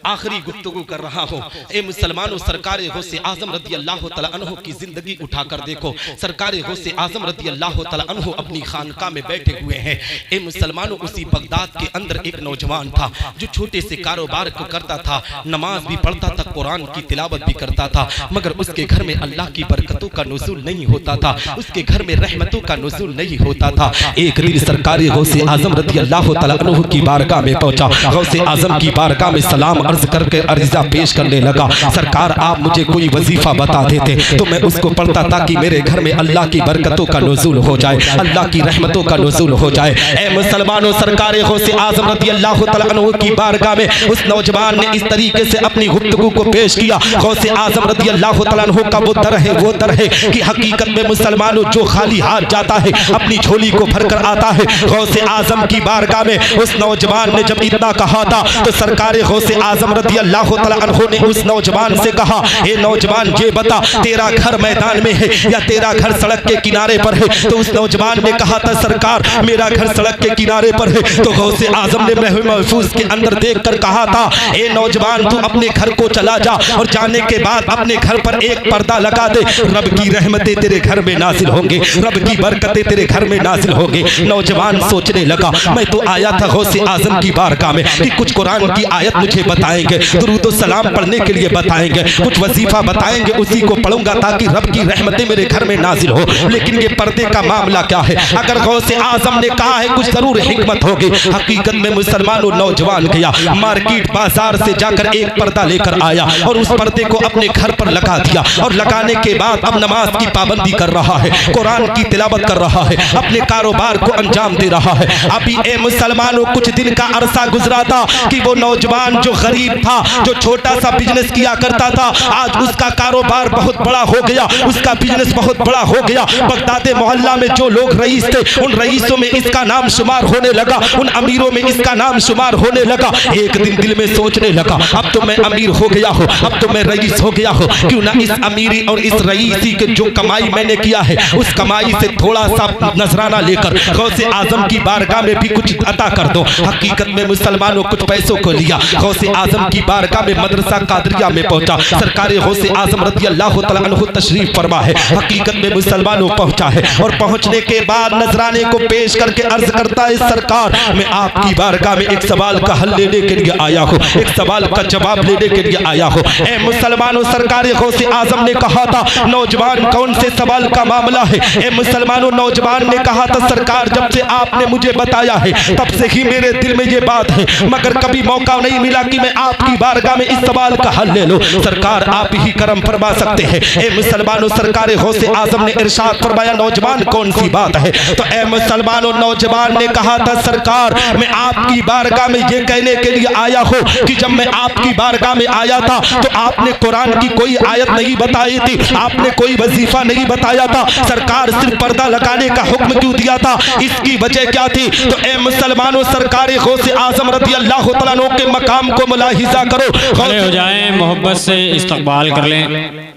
आखिरी गुफ्तगू कर रहा हूं। ए मुसलमानों, सरकार गौसे आजम रज़ियल्लाहु तआला अन्हु की जिंदगी उठाकर देखो। सरकार गौसे आजम रज़ियल्लाहु तआला अन्हु अपनी खानका में बैठे हुए हैं। ए मुसलमानों, उसी बगदाद के अंदर एक नौजवान था जो छोटे से कारोबार को करता था, नमाज भी पढ़ता था, कुरान की तिलावत भी करता था, मगर उसके घर में अल्लाह की बरकतों का नुज़ूल नहीं होता था, उसके घर में रहमतों का नुज़ूल नहीं होता था। एक दिन सरकार गौसे आजम रज़ियल्लाहु तआला अन्हु की बारगाह में पहुंचा। गौसे आजम की बारगाह में सलाम अर्ज करके अर्ज़ा पेश करने लगा, सरकार आप मुझे कोई वजीफा बता देते तो मैं उसको पढ़ता ताकि मेरे घर में अल्लाह की बरकतों का नुज़ूल हो जाए, अल्लाह की रहमतों का नुज़ूल हो जाए। ए मुसलमानों, सरकार गौसे आजम रज़ियल्लाहु तआला अन्हु की बारगाह में उस नौजवान ने इस तरीके से अपनी गुफ्तगू को पेश किया। गौसे आजम रज़ियल्लाहु तआला अन्हु का वो दर है कि हकीकत में मुसलमानों जो खाली हाथ जाता है अपनी झोली को भरकर आता है। गौसे आजम की बारगाह में उस नौजवान ने जब इतना कहा था तो सरकार गौसे आजम रज़ियल्लाहु तआला अन्हु ने उस नौजवान से कहा, हे नौजवान ये बता तेरा घर मैदान में है या तेरा घर सड़क के किनारे पर है? तो उस नौजवान ने कहा था, सरकार मेरा घर सड़क के किनारे पर है। तो गौसे आजम ने लौह महफूज के अंदर देखकर कहा था, ए नौजवान तू अपने घर को चला जा और जाने के बाद अपने घर पर एक पर्दा लगा दे, रब की रहमतें तेरे घर में नाजिल होंगे, रब की बरकतें तेरे घर में नाजिल होंगे। नौजवान सोचने लगा, मैं तो आया था गौसे आजम की बारगाह में कि कुछ कुरान की आयत मुझे बताएंगे, दुरूद सलाम पढ़ने के लिए बताएंगे, कुछ वजीफा बताएंगे, उसी को पढ़ूंगा ताकि रब की रहमतें मेरे घर में नाजिल हो। लेकिन ये पर्दे का मामला क्या है? अगर गौसे आजम ने कहा है कुछ जरूर हिकमत होगी। हकीकत में मुसलमानों, नौजवान गया मार्केट बाजार से जाकर एक पर्दा लेकर आया और उस पर्दे को अपने घर पर लगा दिया और लगाने के बाद अब नमाज की पाबंदी कर रहा है, कुरान की तिलावत कर रहा है, अपने कारोबार को अंजाम दे रहा है। अभी ए मुसलमानों, कुछ दिन का अरसा गुजरा था कि वो नौजवान जो गरीब था, जो छोटा सा बिजनेस किया करता था, आज उसका कारोबार बहुत बड़ा हो गया, उसका बिजनेस बहुत बड़ा हो गया। बगदाद मोहल्ला में जो लोग रईस थे उन रईसों में इसका नाम शुमार होने लगा, उन अमीरों में इसका नाम शुमार होने लगा। एक दिन दिल में सोचने लगा, अब तो मैं अमीर हो गया हूँ, अब तो मैं रईस हो गया हूँ, क्यों ना इस अमीरी और इस रईसी के जो कमाई मैंने किया है उस कमाई से थोड़ा सा नजराना लेकर गौसे आजम की बारगाह में भी कुछ अता कर दो। हकीकत में मुसलमानों कुछ पैसों को लिया, गौसे आजम की बारगाह में मदरसा कादरिया में पहुंचा। सरकार गौसे आजम रज़ियल्लाहु तआला अन्हु तशरीफ फरमा है। हकीकत में मुसलमानों पहुंचा है और पहुंचने के बाद नजराने को पेश करके अर्ज करता है, सरकार मैं आपकी बारगाह में एक सवाल का हल लेने के लिए आया हूँ, एक सवाल का जवाब लेने के लिए आया हूँ। ए मुसलमानों, सरकार गौसे आजम ने कहा था नौजवान कौन से सवाल का मामला है। ए मुसलमानों, नौजवान ने कहा था सरकार जब से आपने मुझे बताया है तब से ही मेरे दिल में ये बात है, मगर कभी मौका नहीं मिला कि मैं आपकी बारगाह में इस सवाल का हल ले लो। सरकार आप ही करम फरमा सकते हैं। ए मुसलमानों, सरकार गौसे आजम ने इरशाद फरमाया नौजवान कौन सी बात है। तो ए मुसलमानों, नौजवान ने कहा था सरकार मैं आपकी बारगाह में ये कहने के लिए आया हूँ कि जब मैं आपकी बारगाह में आया था तो आपने कुरान की कोई आयत नहीं बताई थी, आपने कोई वजीफा नहीं बताया था। सरकार सिर्फ पर्दा लगाने का हुक्म क्यों दिया था, इसकी वजह क्या थी। तो ए मुसलमानों, सरकार गौसे आजम रज़ी अल्लाह तआला अन्हु के मकाम को मुलाहिजा करो। खड़े हो जाएं, मोहब्बत से इस्तकबाल कर लें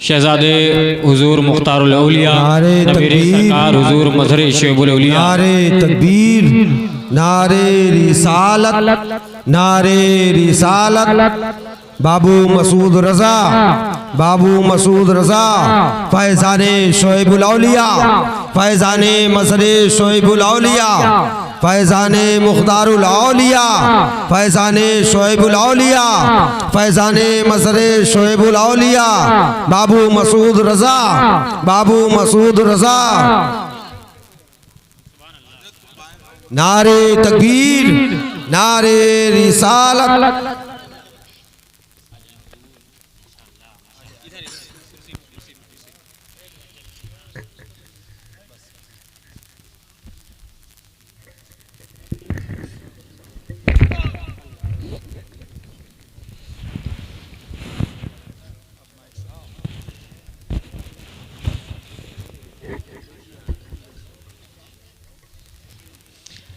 शहजादे हुजूर मुख्तारुल औलिया नबीरे सरकार हुजूर मजहर शोएबुल औलिया। नारे तकबीर, नारे रिसालत, नारे रिसालत। बाबू मसूद रजा, बाबू मसूद रजा फैजाने शोएबुल औलिया, फैजाने मजहरे शोएबुल औलिया, फैजाने मुख्तारुल औलिया, फैजाने शोएबुल औलिया, फैजाने मजहरे शोएबुल औलिया। बाबू मसूद रजा, बाबू मसूद रजा। नारे तकबीर, नारे रिसालत।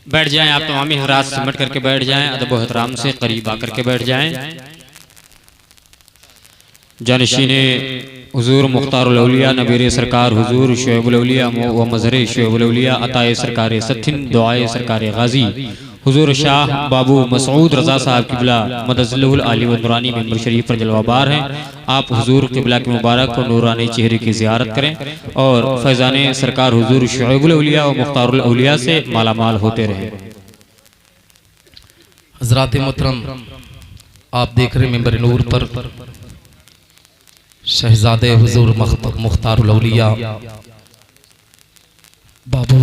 बैठ जाएं, आप तमामी हरास सिमट करके बैठ जाएं, अदब व एहतराम से करीब आकर के बैठ जाएं। जानशीने हुजूर मुख्तारुल औलिया नबीरे सरकार हुजूर शोएबुल औलिया व मजहरे शोएबुल औलिया अताए सरकार सथिन दुआए सरकार गाजी हुजूर शाह बाबू मसूद रजा साहब किबला मदज़िल्लुल आली व नूरानी मेंबर शरीफ पर जलवाबार हैं। आप हुजूर किबला के मुबारक और नूरानी चेहरे की ज़ियारत करें और फैज़ाने सरकार हुजूर शोएबुल औलिया व मुख्तारुल औलिया से मालामाल होते रहें। हज़रात मोहतरम, आप देख रहे मेंबर नूर पर शहजादे हुजूर मुख्तारुल औलिया बाबू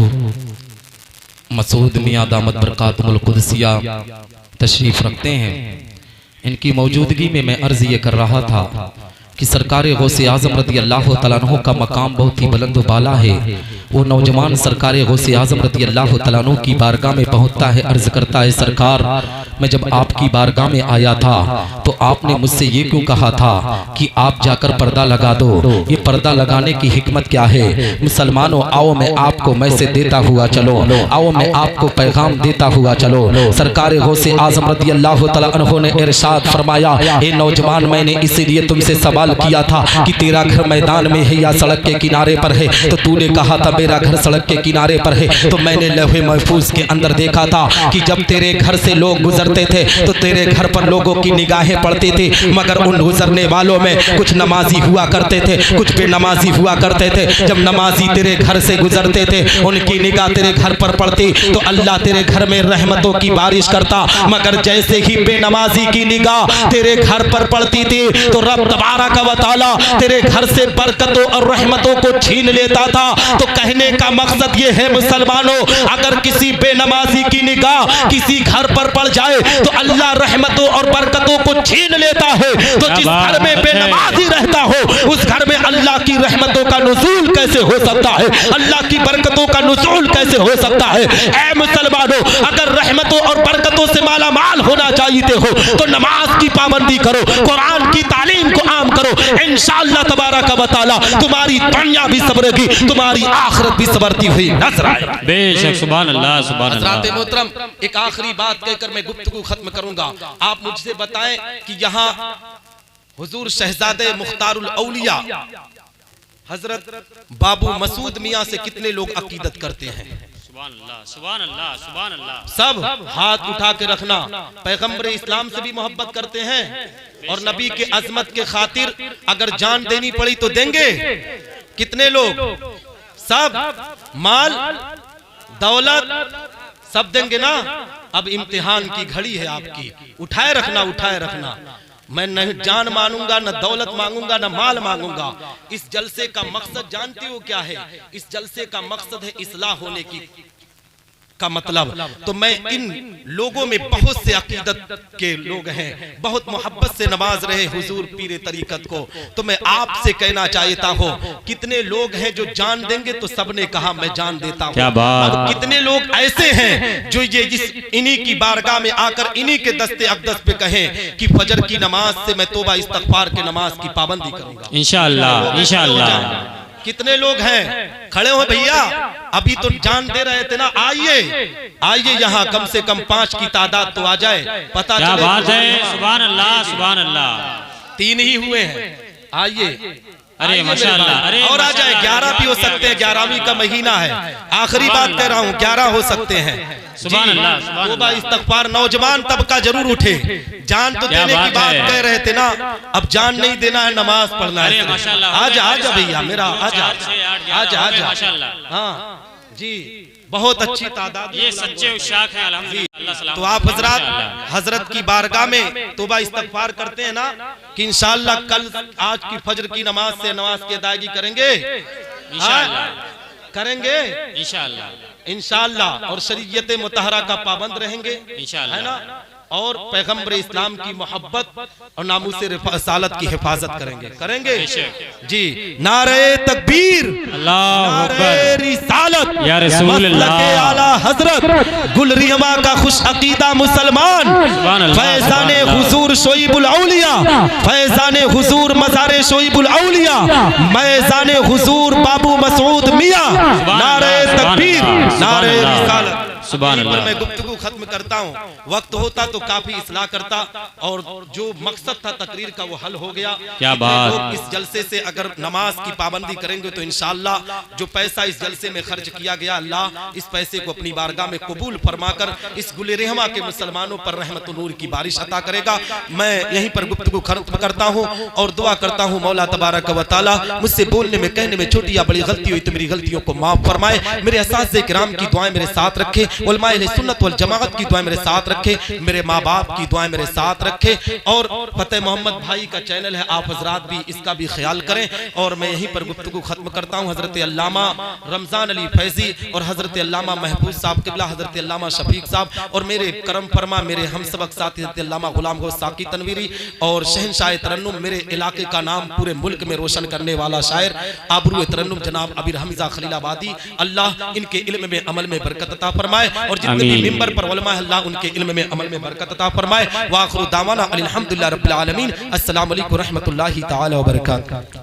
मसूद मियां दामत बरकातुल कुदसिया तशरीफ रखते हैं। इनकी मौजूदगी में मैं अर्ज ये कर रहा था कि सरकार गौसे आजम रज़ी अल्लाह तआला अन्हु का मकाम बहुत ही बुलंद बाला है। वो नौजवान सरकार गौसे आजम रज़ी अल्लाह तआला अन्हु की बारगाह में पहुंचता है, अर्ज करता है सरकार मैं जब आपकी बारगाह में आया था तो आपने मुझसे ये क्यों कहा था कि आप जाकर पर्दा लगा दो। ये पर्दा लगाने की हिकमत क्या है। मुसलमानों आओ मैं आपको मैसेज देता हुआ चलो, आओ मैं आपको पैगाम देता हुआ चलो। सरकार गौसे आजम रज़ी अल्लाह तआला अन्हु ने इरशाद फरमाया ए नौजवान, मैंने इसीलिए तुमसे सवाल किया था कि तेरा घर मैदान में है या सड़क के किनारे पर है, तो तूने कहा था मेरा घर सड़क के किनारे पर है। तो मैंने लौहे महफूज के अंदर देखा था कि जब तेरे घर से लोग गुजरते थे तो तेरे घर पर लोगों की निगाहें पड़ती थी, मगर उन गुजरने वालों में कुछ नमाजी हुआ करते थे, कुछ बेनमाजी हुआ करते थे। जब नमाजी तेरे घर से गुजरते थे उनकी निगाह तेरे घर पर पड़ती तो अल्लाह तेरे घर में रहमतों की बारिश करता, मगर जैसे ही बेनमाजी की निगाह तेरे घर पर पड़ती थी तो रब तबारक व तआला तेरे घर से बरकतों और रहमतों को छीन लेता था। तो कहने का मकसद ये है मुसलमानों, अगर किसी बेनमाजी की निगाह किसी घर पर पड़ जाए तो अल्लाह रहमतों और बरकतों को छीन लेता है। तो जिस घर में बेनमाजी रहता हो उस घर में अल्लाह की रहमतों का नुज़ूल कैसे हो सकता है, अल्लाह की बरकतों का नुज़ूल कैसे हो सकता है। ऐ मुसलमानों, अगर रहमतों और बरकतों से माला माल होना चाहते हो तो नमाज की पाबंदी करो, कुरान की तालीम को आम करो, इंशाअल्लाह तबारक व तआला तुम्हारी दुनिया भी सवरेगी, तुम्हारी आखिरत भी सवरती हुई नजर आएगी। बेशक सुभान अल्लाह सुभान अल्लाह। हज़रात मोहतरम, एक आखिरी बात कहकर मैं गुफ्तगू खत्म करूंगा। आप मुझसे बताएं कि यहाँ हुजूर शहजादे मुख्तारुल औलिया हजरत बाबू मसूद मियां से कितने लोग अकीदत करते हैं। सुभान अल्लाह सुभान अल्लाह सुभान अल्लाह। सब हाथ उठा के रखना। पैगंबर इस्लाम से भी मोहब्बत करते हैं और नबी के अजमत के खातिर अगर जान देनी पड़ी तो देंगे। कितने लोग? सब। माल, दौलत, सब देंगे ना। अब इम्तिहान की घड़ी है आपकी, उठाए रखना, उठाए रखना। मैं न जान मांगूंगा, न दौलत मांगूंगा, न माल मांगूंगा। इस जलसे का मकसद जानते हो क्या है? इस जलसे का मकसद है इस्लाह होने की का मतलब। तो मैं इन लोगों में बहुत से अकीदत के लोग हैं, बहुत मोहब्बत से नवाज रहे हुजूर पीरे तरीकत को। तो मैं आपसे कहना चाहता हूँ, कितने लोग हैं जो जान देंगे? तो सबने कहा मैं जान देता हूँ। क्या बात। और कितने लोग ऐसे हैं जो ये इन्हीं की बारगाह में आकर इन्हीं के दस्ते अक़दस पे कहें कि फजर की नमाज से मैं तौबा इस्तग़फ़ार के नमाज की पाबंदी करूंगा इंशाअल्लाह, इंशाअल्लाह। कितने लोग हैं? खड़े हो भैया, अभी तो जान दे रहे थे ना। आइए, आइए यहाँ, कम से कम 5 की तादाद तो आ जाए, पता क्या चले। बात है, सुभान अल्लाह, सुभान अल्लाह। 3 ही हुए हैं, आइए। अरे माशाअल्लाह, अरे और आ जाए, 11 भी हो सकते हैं, 11वीं का महीना है। आखिरी बात कह रहा हूँ, 11 हो सकते हैं। सुभान अल्लाह, सुभान तौबा इस्तग़फ़ार। नौजवान तबका जरूर उठे। जान तो देने की बात कह रहे थे ना, अब जान नहीं देना है, नमाज पढ़ना है। आजा आजा भैया मेरा, आजा आजा आजा। हाँ जी, बहुत अच्छी तादाद, ये सच्चे उशाक हैं अल्हम्दुलिल्लाह। तो आप हजरत की बारगाह में तौबा इस्तग़फ़ार करते हैं ना कि इंशाअल्लाह कल आज की फजर की नमाज से नमाज की अदायगी करेंगे, करेंगे इंशाअल्लाह। और शरीयत मुतहरा का पाबंद रहेंगे इंशाअल्लाह, है ना। और पैगम्बर इस्लाम की मोहब्बत और नामूस रिसालत की हिफाजत करेंगे, करेंगे जी। नारे तकबीर, नारे रिसालत, या रसूल अल्लाह, आला हजरत गुलरिहमा का खुश अकीदा मुसलमान, फैज़ाने हुजूर शोइबुल औलिया, फैज़ाने हुजूर मज़ारे शोइबुल औलिया, मैज़ाने हुजूर बाबू मसूद मियां। नारे तकबीर, नारे रिसालत। सुभान अल्लाह। मैं गुफ्तगू खत्म करता हूँ, वक्त होता तो काफी इस्लाह करता, और जो मकसद था तकरीर का वो हल हो गया। क्या बात। लोग इस जलसे से अगर नमाज की पाबंदी करेंगे तो इंशाअल्लाह जो पैसा इस जलसे में खर्च किया गया, अल्लाह इस पैसे को अपनी बारगाह में कबूल फरमाकर इस गुले रहमा के मुसलमानों पर रहमत नूर की बारिश अता करेगा। मैं यहीं पर गुफ्तगू खत्म करता हूँ और दुआ करता हूँ मौला तबारक व तआला मुझसे बोलने में कहने में छोटी या बड़ी गलती हुई तो मेरी गलतियों को माफ फरमाए। मेरे असातिज़े किराम की दुआएं मेरे साथ रखे, उलमाए अहले सुन्नत वल जमाअत की दुआएं मेरे साथ रखे, मेरे माँ बाप की दुआएं मेरे साथ रखे। और फतेह मोहम्मद भाई का चैनल है, आप हजरात भी इसका भी ख्याल करें। और मैं यहीं पर गुफ्तगू खत्म करता हूँ। हजरत अल्लामा रमजान अली फैजी और हजरत अल्लामा महफूज साहब किबला, हजरत अल्लामा शफीक साहब और मेरे करम फरमा मेरे हम सबक साथी हजरत अल्लामा गुलाम गौस साकी तनवीरी और शहनशाह तरन्नुम, मेरे इलाके का नाम पूरे मुल्क में रोशन करने वाला शायर आबरू तरन्नुम जनाब अबीर हमजा खलीलाबादी, अल्लाह इनके इल्म में अमल में बरकत अता फरमाए। और जितने भी मिंबर पर उलमा है अल्लाह उनके इल्म में अमल में बरकत अता फरमाए। व आखिरु दावाना अनिल हम्दुलिल्लाहि रब्बिल आलमीन। अस्सलामु अलैकुम व रहमतुल्लाहि तआला व बरकातहू।